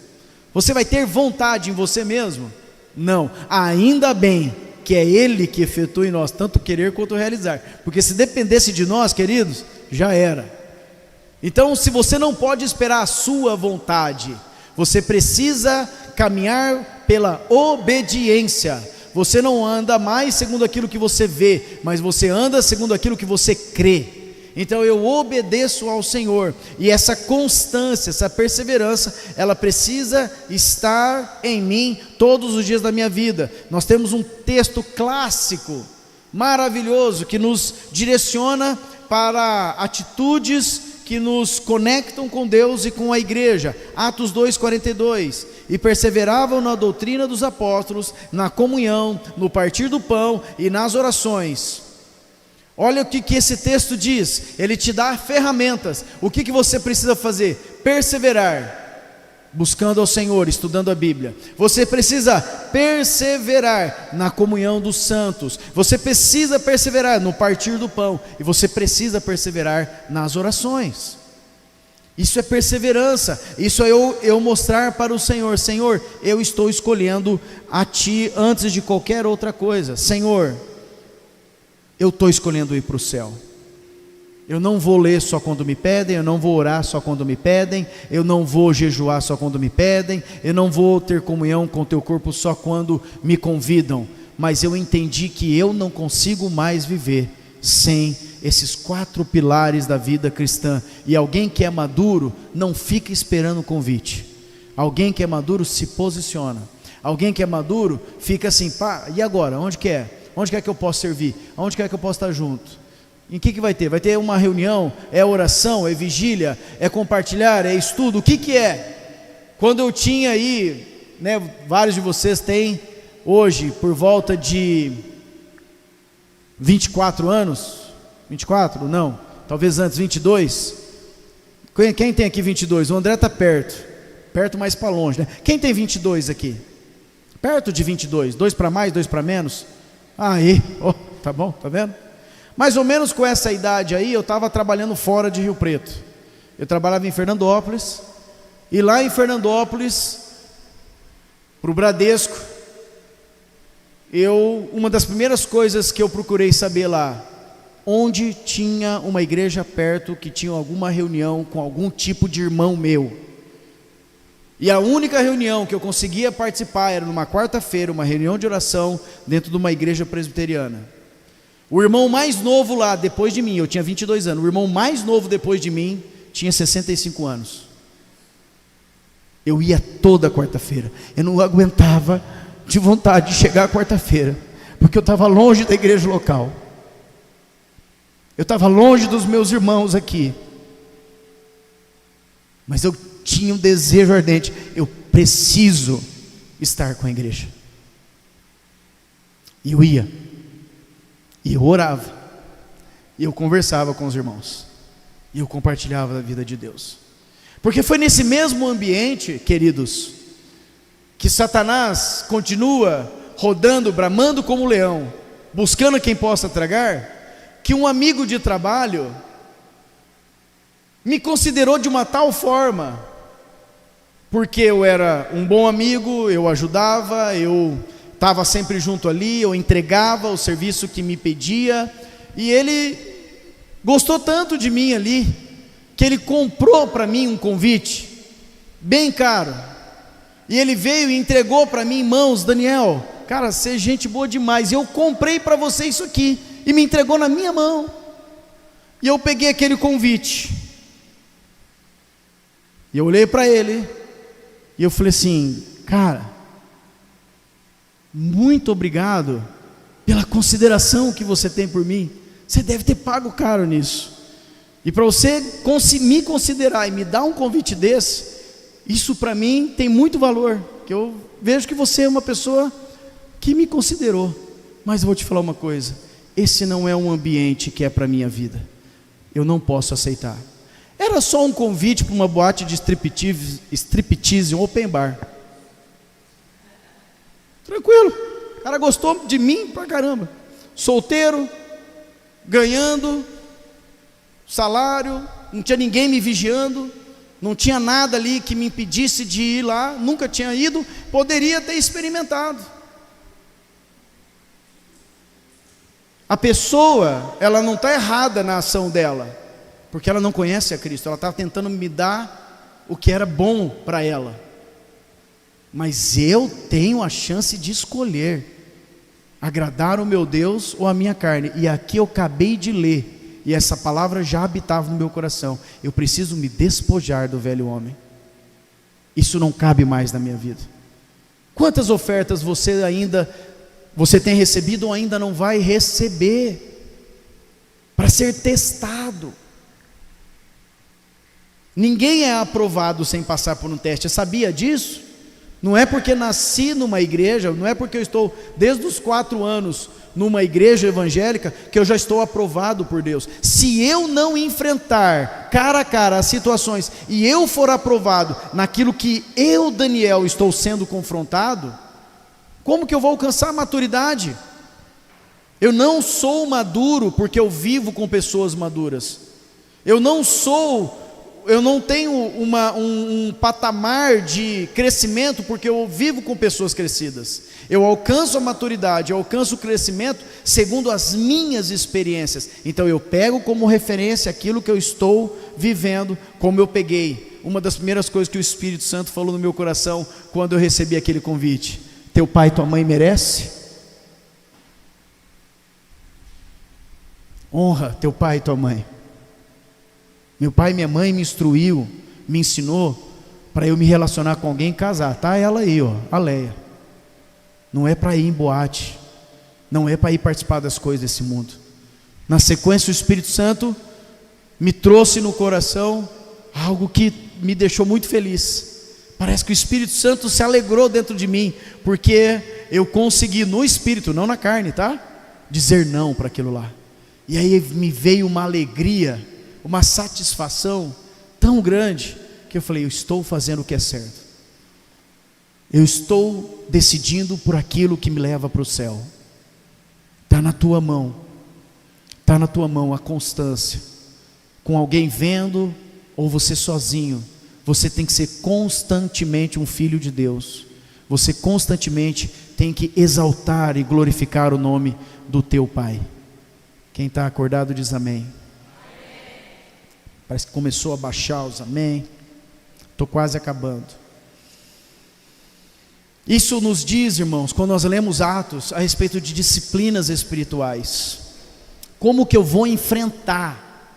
Você vai ter vontade em você mesmo? Não. Ainda bem que é Ele que efetua em nós tanto querer quanto realizar, porque se dependesse de nós, queridos, já era. Então, se você não pode esperar a sua vontade, você precisa caminhar pela obediência. Você não anda mais segundo aquilo que você vê, mas você anda segundo aquilo que você crê. Então eu obedeço ao Senhor, e essa constância, essa perseverança, ela precisa estar em mim todos os dias da minha vida. Nós temos um texto clássico, maravilhoso, que nos direciona para atitudes que nos conectam com Deus e com a igreja. Atos 2:42. E perseveravam na doutrina dos apóstolos, na comunhão, no partir do pão e nas orações. Olha o que esse texto diz. Ele te dá ferramentas. O que você precisa fazer? Perseverar, buscando ao Senhor, estudando a Bíblia. Você precisa perseverar na comunhão dos santos. Você precisa perseverar no partir do pão. E você precisa perseverar nas orações. Isso é perseverança. Isso é eu mostrar para o Senhor: Senhor, eu estou escolhendo a Ti antes de qualquer outra coisa. Senhor, eu estou escolhendo ir para o céu. Eu não vou ler só quando me pedem, eu não vou orar só quando me pedem, eu não vou jejuar só quando me pedem, eu não vou ter comunhão com o Teu corpo só quando me convidam. Mas eu entendi que eu não consigo mais viver sem esses 4 pilares da vida cristã. E alguém que é maduro não fica esperando o convite. Alguém que é maduro se posiciona. Alguém que é maduro fica assim: pá, e agora? Onde que é? Onde quer que eu possa servir? Onde quer que eu possa estar junto? Em que vai ter? Vai ter uma reunião? É oração? É vigília? É compartilhar? É estudo? O que é? Quando eu tinha aí, né, vários de vocês têm hoje por volta de 24 anos. 24? Não, talvez antes, 22. Quem tem aqui 22? O André está perto mais para longe, né? Quem tem 22 aqui? Perto de 22, 2 para mais, 2 para menos. Aí, oh, tá bom, tá vendo? Mais ou menos com essa idade aí, eu estava trabalhando fora de Rio Preto. Eu trabalhava em Fernandópolis, e lá em Fernandópolis, para o Bradesco, uma das primeiras coisas que eu procurei saber lá, onde tinha uma igreja perto que tinha alguma reunião com algum tipo de irmão meu. E a única reunião que eu conseguia participar era numa quarta-feira, uma reunião de oração dentro de uma igreja presbiteriana. O irmão mais novo lá, depois de mim, eu tinha 22 anos, o irmão mais novo depois de mim tinha 65 anos. Eu ia toda quarta-feira, eu não aguentava de vontade de chegar à quarta-feira, porque eu estava longe da igreja local, eu estava longe dos meus irmãos aqui, mas eu tinha um desejo ardente: eu preciso estar com a igreja. E eu ia, e eu orava, e eu conversava com os irmãos, e eu compartilhava da vida de Deus, porque foi nesse mesmo ambiente, queridos, que Satanás continua rodando, bramando como leão, buscando quem possa tragar, que um amigo de trabalho me considerou de uma tal forma, porque eu era um bom amigo, eu ajudava, eu estava sempre junto ali, eu entregava o serviço que me pedia, e ele gostou tanto de mim ali, que ele comprou para mim um convite, bem caro, e ele veio e entregou para mim em mãos: Daniel, cara, você é gente boa demais, eu comprei para você isso aqui, e me entregou na minha mão, e eu peguei aquele convite, e eu olhei para ele, e eu falei assim: cara, muito obrigado pela consideração que você tem por mim, você deve ter pago caro nisso, e para você me considerar e me dar um convite desse, isso para mim tem muito valor, que eu vejo que você é uma pessoa que me considerou. Mas eu vou te falar uma coisa: esse não é um ambiente que é para a minha vida, eu não posso aceitar. Era só um convite para uma boate de striptease, um open bar. Tranquilo, o cara gostou de mim pra caramba. Solteiro, ganhando salário, não tinha ninguém me vigiando, não tinha nada ali que me impedisse de ir lá, nunca tinha ido, poderia ter experimentado. A pessoa, ela não está errada na ação dela, porque ela não conhece a Cristo, ela estava tentando me dar o que era bom para ela, mas eu tenho a chance de escolher agradar o meu Deus ou a minha carne, e aqui eu acabei de ler, e essa palavra já habitava no meu coração: eu preciso me despojar do velho homem, isso não cabe mais na minha vida. Quantas ofertas você tem recebido ou ainda não vai receber, para para ser testado. Ninguém é aprovado sem passar por um teste. Você sabia disso? Não é porque nasci numa igreja, não é porque eu estou desde os 4 anos numa igreja evangélica que eu já estou aprovado por Deus. Se eu não enfrentar cara a cara as situações e eu for aprovado naquilo que eu, Daniel, estou sendo confrontado, como que eu vou alcançar a maturidade? Eu não sou maduro porque eu vivo com pessoas maduras. Eu não tenho um patamar de crescimento porque eu vivo com pessoas crescidas. Eu alcanço a maturidade, eu alcanço o crescimento segundo as minhas experiências. Então eu pego como referência aquilo que eu estou vivendo, como eu peguei. Uma das primeiras coisas que o Espírito Santo falou no meu coração quando eu recebi aquele convite: teu pai e tua mãe merece? Honra teu pai e tua mãe. Meu pai e minha mãe me instruiu, me ensinou para eu me relacionar com alguém e casar. Tá ela aí, ó, a Leia. Não é para ir em boate, não é para ir participar das coisas desse mundo. Na sequência, o Espírito Santo me trouxe no coração algo que me deixou muito feliz. Parece que o Espírito Santo se alegrou dentro de mim, porque eu consegui no Espírito, não na carne, tá? Dizer não para aquilo lá. E aí me veio uma alegria, uma satisfação tão grande, que eu falei: eu estou fazendo o que é certo. Eu estou decidindo por aquilo que me leva para o céu. Está na tua mão. Está na tua mão a constância. Com alguém vendo ou você sozinho, você tem que ser constantemente um filho de Deus. Você constantemente tem que exaltar e glorificar o nome do teu Pai. Quem está acordado diz amém. Parece que começou a baixar os amém. Estou quase acabando. Isso nos diz, irmãos, quando nós lemos Atos, a respeito de disciplinas espirituais. Como que eu vou enfrentar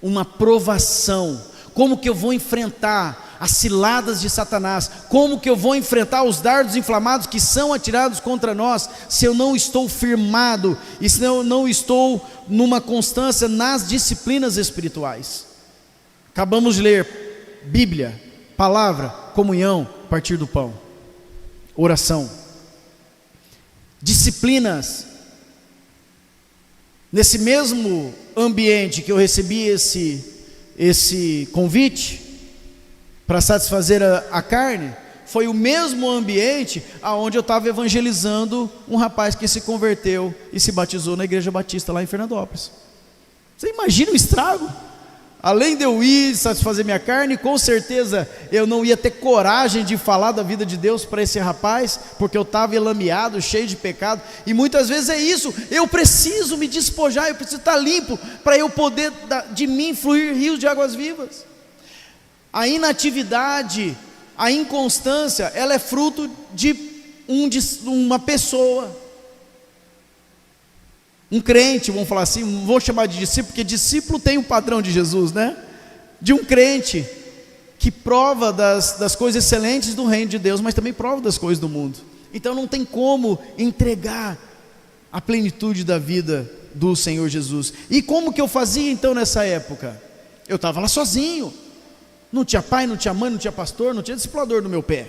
uma provação? Como que eu vou enfrentar as ciladas de Satanás? Como que eu vou enfrentar os dardos inflamados que são atirados contra nós, se eu não estou firmado, e se eu não estou numa constância nas disciplinas espirituais? Acabamos de ler Bíblia, palavra, comunhão, partir do pão, oração, disciplinas. Nesse mesmo ambiente que eu recebi esse convite para satisfazer a carne, foi o mesmo ambiente aonde eu estava evangelizando um rapaz que se converteu e se batizou na Igreja Batista lá em Fernandópolis. Você imagina o estrago? Além de eu ir satisfazer minha carne, com certeza eu não ia ter coragem de falar da vida de Deus para esse rapaz, porque eu estava elameado, cheio de pecado. E muitas vezes é isso: eu preciso me despojar, eu preciso estar limpo, para eu poder de mim fluir rios de águas vivas. A inatividade, a inconstância, ela é fruto de uma pessoa, um crente, vamos falar assim, não vou chamar de discípulo, porque discípulo tem o padrão de Jesus, né? De um crente que prova das coisas excelentes do reino de Deus, mas também prova das coisas do mundo. Então não tem como entregar a plenitude da vida do Senhor Jesus. E como que eu fazia então nessa época? Eu estava lá sozinho, não tinha pai, não tinha mãe, não tinha pastor, não tinha discipulador no meu pé,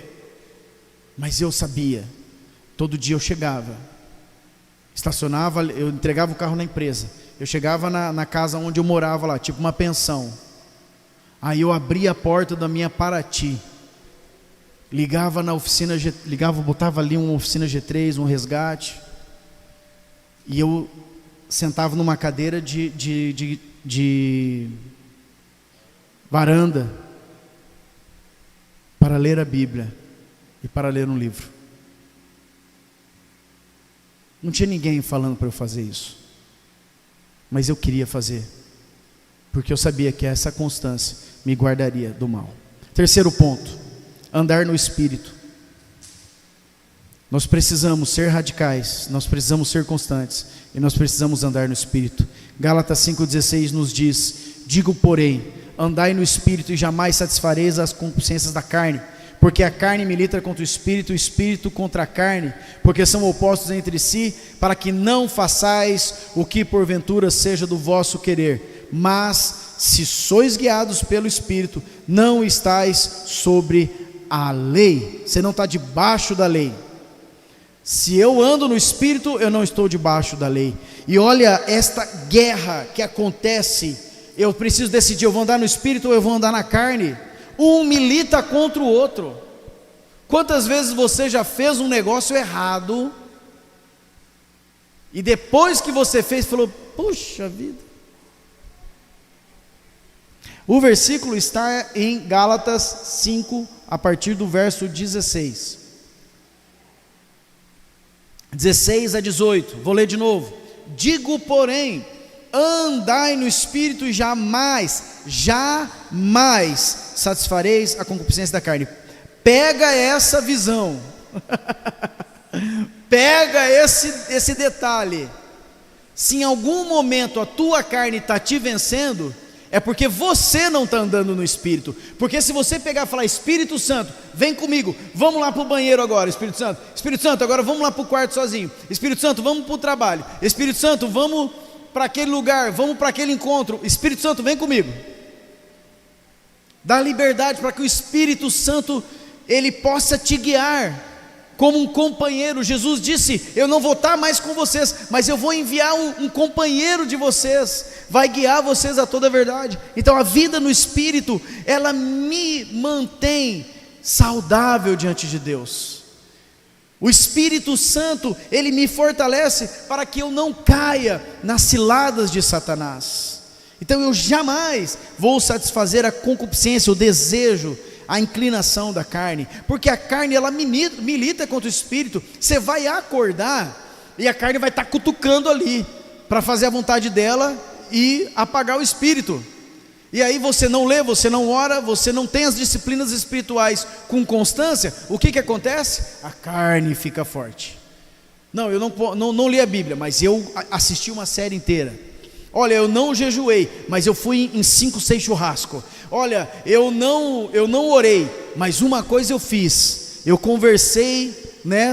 mas eu sabia, todo dia eu chegava, estacionava, eu entregava o carro na empresa, eu chegava na casa onde eu morava lá, tipo uma pensão. Aí eu abria a porta da minha Paraty, ligava na oficina, botava ali uma oficina G3, um resgate, e eu sentava numa cadeira de varanda para ler a Bíblia e para ler um livro. Não tinha ninguém falando para eu fazer isso, mas eu queria fazer, porque eu sabia que essa constância me guardaria do mal. Terceiro ponto: andar no Espírito. Nós precisamos ser radicais, nós precisamos ser constantes, e nós precisamos andar no Espírito. Gálatas 5,16 nos diz: digo porém, andai no Espírito e jamais satisfareis as concupiscências da carne, porque a carne milita contra o espírito contra a carne, porque são opostos entre si, para que não façais o que porventura seja do vosso querer. Mas se sois guiados pelo Espírito, não estáis sobre a lei. Você não está debaixo da lei. Se eu ando no Espírito, eu não estou debaixo da lei. E olha esta guerra que acontece. Eu preciso decidir, eu vou andar no Espírito ou eu vou andar na carne. Um milita contra o outro. Quantas vezes você já fez um negócio errado e depois que você fez, falou, puxa vida. O versículo está em Gálatas 5, a partir do verso 16. 16 a 18, vou ler de novo. Digo, porém, andai no Espírito e jamais satisfareis a concupiscência da carne. Pega essa visão, pega esse detalhe. Se em algum momento a tua carne está te vencendo, é porque você não está andando no Espírito. Porque se você pegar e falar, Espírito Santo, vem comigo, vamos lá para o banheiro agora, Espírito Santo, agora vamos lá para o quarto sozinho, Espírito Santo, vamos para o trabalho, Espírito Santo, vamos para aquele lugar, vamos para aquele encontro, Espírito Santo, vem comigo. Dá liberdade para que o Espírito Santo, ele possa te guiar como um companheiro. Jesus disse, eu não vou estar mais com vocês, mas eu vou enviar um companheiro de vocês, vai guiar vocês a toda a verdade. Então a vida no Espírito, ela me mantém saudável diante de Deus. O Espírito Santo, ele me fortalece para que eu não caia nas ciladas de Satanás. Então eu jamais vou satisfazer a concupiscência, o desejo, a inclinação da carne, porque a carne ela milita contra o Espírito. Você vai acordar e a carne vai estar cutucando ali para fazer a vontade dela e apagar o Espírito. E aí você não lê, você não ora, você não tem as disciplinas espirituais com constância. O que acontece? A carne fica forte. Não, eu não li a Bíblia, mas eu assisti uma série inteira. Olha, eu não jejuei, mas eu fui em 5, 6 churrascos. Olha, eu não orei, mas uma coisa eu fiz. Eu conversei,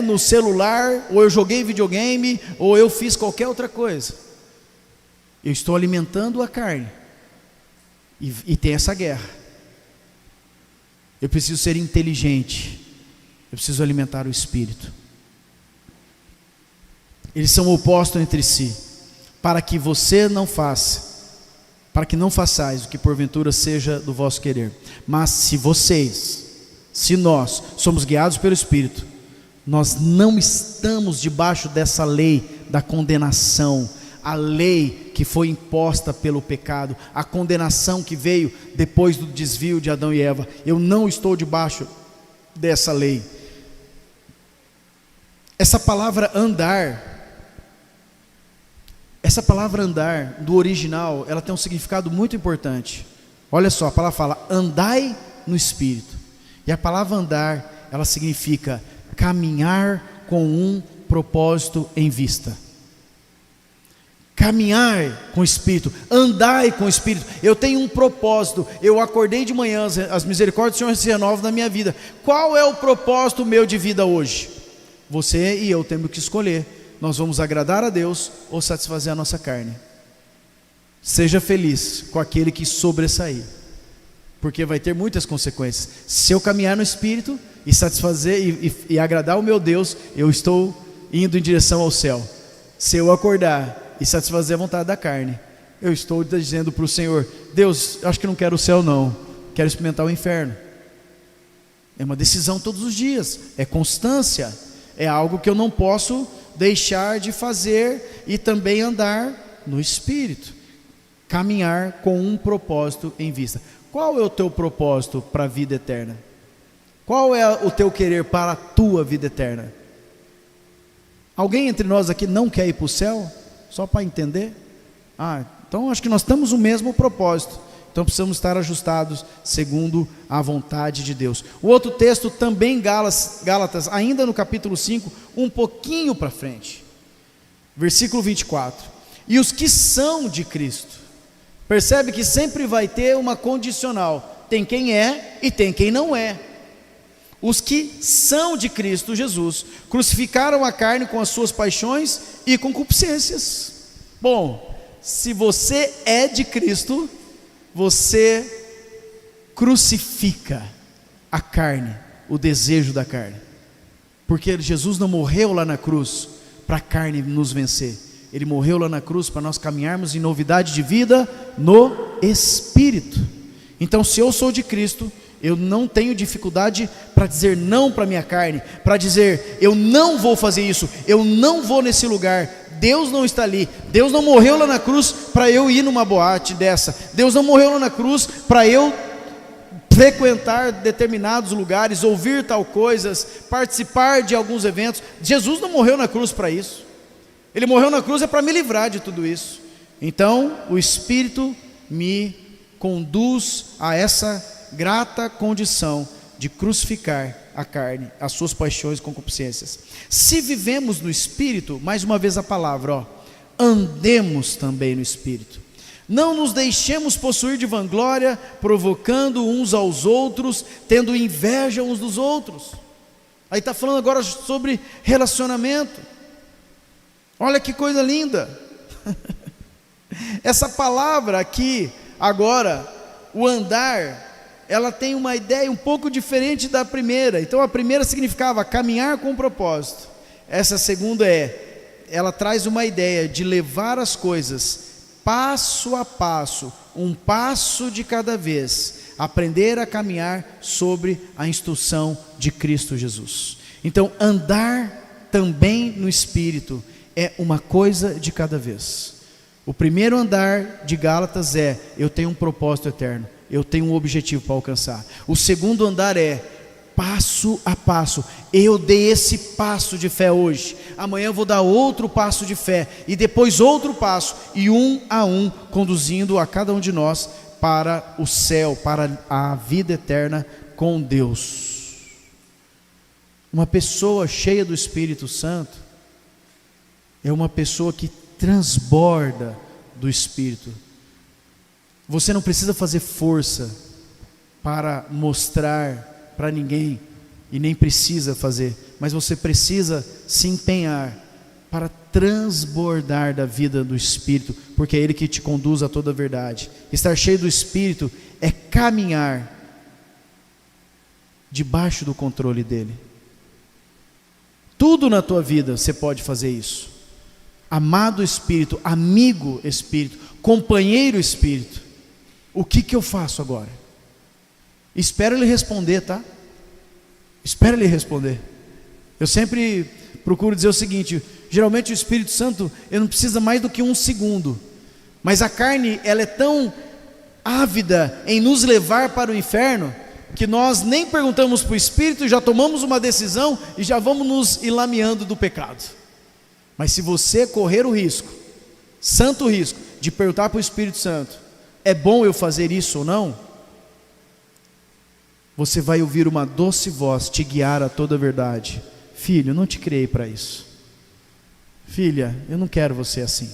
no celular, ou eu joguei videogame, ou eu fiz qualquer outra coisa. Eu estou alimentando a carne. E tem essa guerra. Eu preciso ser inteligente. Eu preciso alimentar o Espírito. Eles são opostos entre si, para que você não faça, para que não façais o que porventura seja do vosso querer. Mas se nós somos guiados pelo Espírito, nós não estamos debaixo dessa lei da condenação, a lei que foi imposta pelo pecado, a condenação que veio depois do desvio de Adão e Eva. Eu não estou debaixo dessa lei. Essa palavra andar do original, ela tem um significado muito importante. Olha só, a palavra fala, andai no Espírito. E a palavra andar, ela significa caminhar com um propósito em vista. Caminhar com o Espírito, andai com o Espírito. Eu tenho um propósito. Eu acordei de manhã, as misericórdias do Senhor se renovam na minha vida. Qual é o propósito meu de vida hoje? Você e eu temos que escolher. Nós vamos agradar a Deus ou satisfazer a nossa carne. Seja feliz com aquele que sobressair, porque vai ter muitas consequências. Se eu caminhar no Espírito e satisfazer e agradar o meu Deus, eu estou indo em direção ao céu. Se eu acordar e satisfazer a vontade da carne, eu estou dizendo para o Senhor, Deus, acho que não quero o céu não, quero experimentar o inferno. É uma decisão todos os dias, é constância, é algo que eu não posso deixar de fazer, e também andar no Espírito, caminhar com um propósito em vista. Qual é o teu propósito para a vida eterna? Qual é o teu querer para a tua vida eterna? Alguém entre nós aqui não quer ir para o céu? Só para entender? Então acho que nós temos o mesmo propósito. Então precisamos estar ajustados segundo a vontade de Deus. O outro texto também, Gálatas, ainda no capítulo 5, um pouquinho para frente, versículo 24. E os que são de Cristo, percebe que sempre vai ter uma condicional. Tem quem é e tem quem não é. Os que são de Cristo Jesus crucificaram a carne com as suas paixões e concupiscências. Bom, se você é de Cristo, você crucifica a carne, o desejo da carne, porque Jesus não morreu lá na cruz para a carne nos vencer, Ele morreu lá na cruz para nós caminharmos em novidade de vida no Espírito. Então, se eu sou de Cristo, eu não tenho dificuldade para dizer não para a minha carne, para dizer, eu não vou fazer isso, eu não vou nesse lugar, Deus não está ali, Deus não morreu lá na cruz para eu ir numa boate dessa, Deus não morreu lá na cruz para eu frequentar determinados lugares, ouvir tal coisas, participar de alguns eventos. Jesus não morreu na cruz para isso, Ele morreu na cruz é para me livrar de tudo isso. Então o Espírito me conduz a essa grata condição de crucificar a carne, as suas paixões e concupiscências. Se vivemos no Espírito, mais uma vez a palavra, andemos também no Espírito. Não nos deixemos possuir de vanglória, provocando uns aos outros, tendo inveja uns dos outros. Aí está falando agora sobre relacionamento. Olha que coisa linda. Essa palavra aqui, agora, o andar, ela tem uma ideia um pouco diferente da primeira. Então a primeira significava caminhar com propósito. Essa segunda ela traz uma ideia de levar as coisas passo a passo, um passo de cada vez, aprender a caminhar sobre a instrução de Cristo Jesus. Então andar também no Espírito é uma coisa de cada vez. O primeiro andar de Gálatas eu tenho um propósito eterno, eu tenho um objetivo para alcançar. O segundo andar passo a passo. Eu dei esse passo de fé hoje, amanhã eu vou dar outro passo de fé, e depois outro passo, e um a um, conduzindo a cada um de nós para o céu, para a vida eterna com Deus. Uma pessoa cheia do Espírito Santo é uma pessoa que transborda do Espírito. Você não precisa fazer força para mostrar para ninguém, e nem precisa fazer, mas você precisa se empenhar para transbordar da vida do Espírito, porque é Ele que te conduz a toda a verdade. Estar cheio do Espírito é caminhar debaixo do controle dEle. Tudo na tua vida você pode fazer isso. Amado Espírito, amigo Espírito, companheiro Espírito, o que eu faço agora? Espera Ele responder, tá? Espera Ele responder. Eu sempre procuro dizer o seguinte: geralmente o Espírito Santo, ele não precisa mais do que um segundo, mas a carne, ela é tão ávida em nos levar para o inferno, que nós nem perguntamos para o Espírito, já tomamos uma decisão e já vamos nos ilameando do pecado. Mas se você correr o risco, santo risco, de perguntar para o Espírito Santo, é bom eu fazer isso ou não? Você vai ouvir uma doce voz te guiar a toda a verdade. Filho, não te criei para isso. Filha, eu não quero você assim.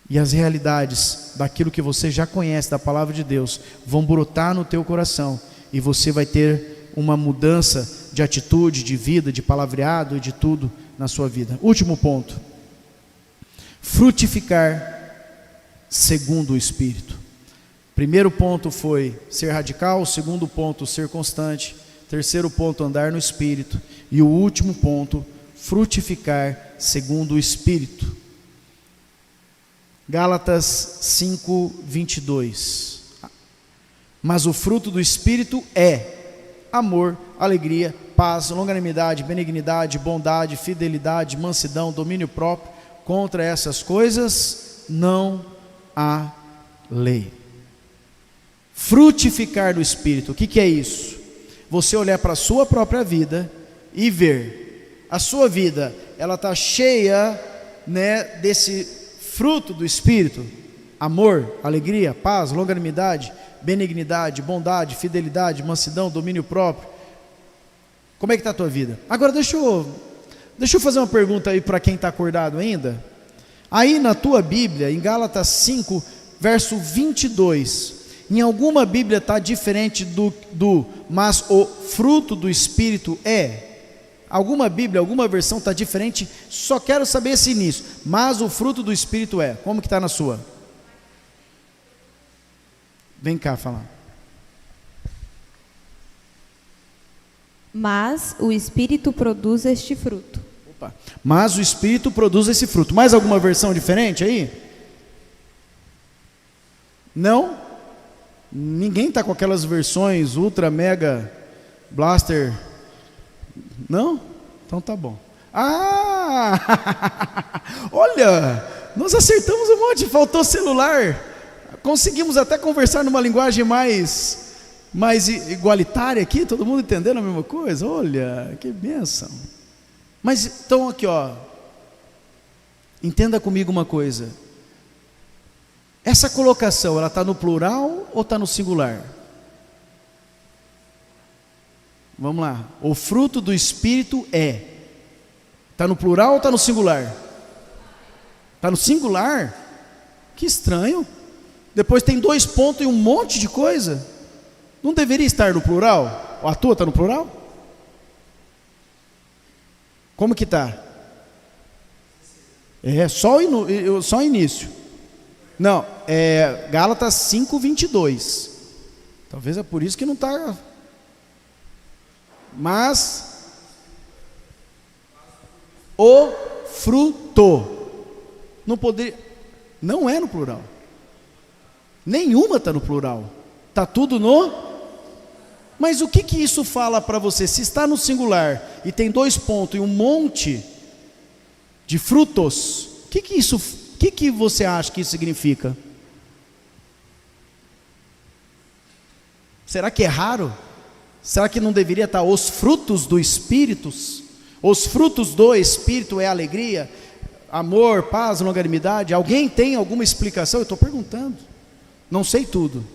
E as realidades daquilo que você já conhece da palavra de Deus vão brotar no teu coração, e você vai ter uma mudança de atitude, de vida, de palavreado e de tudo na sua vida. Último ponto: frutificar segundo o Espírito. Primeiro ponto foi ser radical, segundo ponto, ser constante, terceiro ponto, andar no Espírito, e o último ponto, frutificar segundo o Espírito. Gálatas 5:22. Mas o fruto do Espírito é amor, alegria, paz, longanimidade, benignidade, bondade, fidelidade, mansidão, domínio próprio. Contra essas coisas não há lei. Frutificar do Espírito, o que é isso? Você olhar para a sua própria vida e ver, a sua vida, ela está cheia, desse fruto do Espírito: amor, alegria, paz, longanimidade, benignidade, bondade, fidelidade, mansidão, domínio próprio. Como é que está a tua vida? Agora deixa eu fazer uma pergunta aí para quem está acordado ainda. Aí na tua Bíblia, em Gálatas 5, verso 22, Em alguma Bíblia está diferente mas o fruto do Espírito é? Alguma Bíblia, alguma versão está diferente? Só quero saber esse início. Mas o fruto do Espírito é. Como que está na sua? Vem cá falar. Mas o Espírito produz este fruto. Opa. Mas o Espírito produz esse fruto. Mais alguma versão diferente aí? Não? Ninguém está com aquelas versões ultra, mega, blaster? Não? Então tá bom. Ah! Olha, nós acertamos um monte, faltou celular. Conseguimos até conversar numa linguagem mais igualitária aqui, todo mundo entendendo a mesma coisa. Olha, que bênção. Mas então aqui, ó. Entenda comigo uma coisa. Essa colocação, ela está no plural ou está no singular? Vamos lá. O fruto do Espírito é. Está no plural ou está no singular? Está no singular? Que estranho. Depois tem 2 pontos e um monte de coisa. Não deveria estar no plural? A tua está no plural? Como que está? É só o início. Não, é Gálatas 5:22. Talvez é por isso que não está. Mas o fruto não poderia. Não é no plural. Nenhuma está no plural. Está tudo no. Mas o que isso fala para você? Se está no singular e tem 2 pontos e um monte de frutos, o que você acha que isso significa? Será que é raro? Será que não deveria estar os frutos do Espírito? Os frutos do Espírito é alegria, amor, paz, longanimidade? Alguém tem alguma explicação? Eu estou perguntando. Não sei tudo.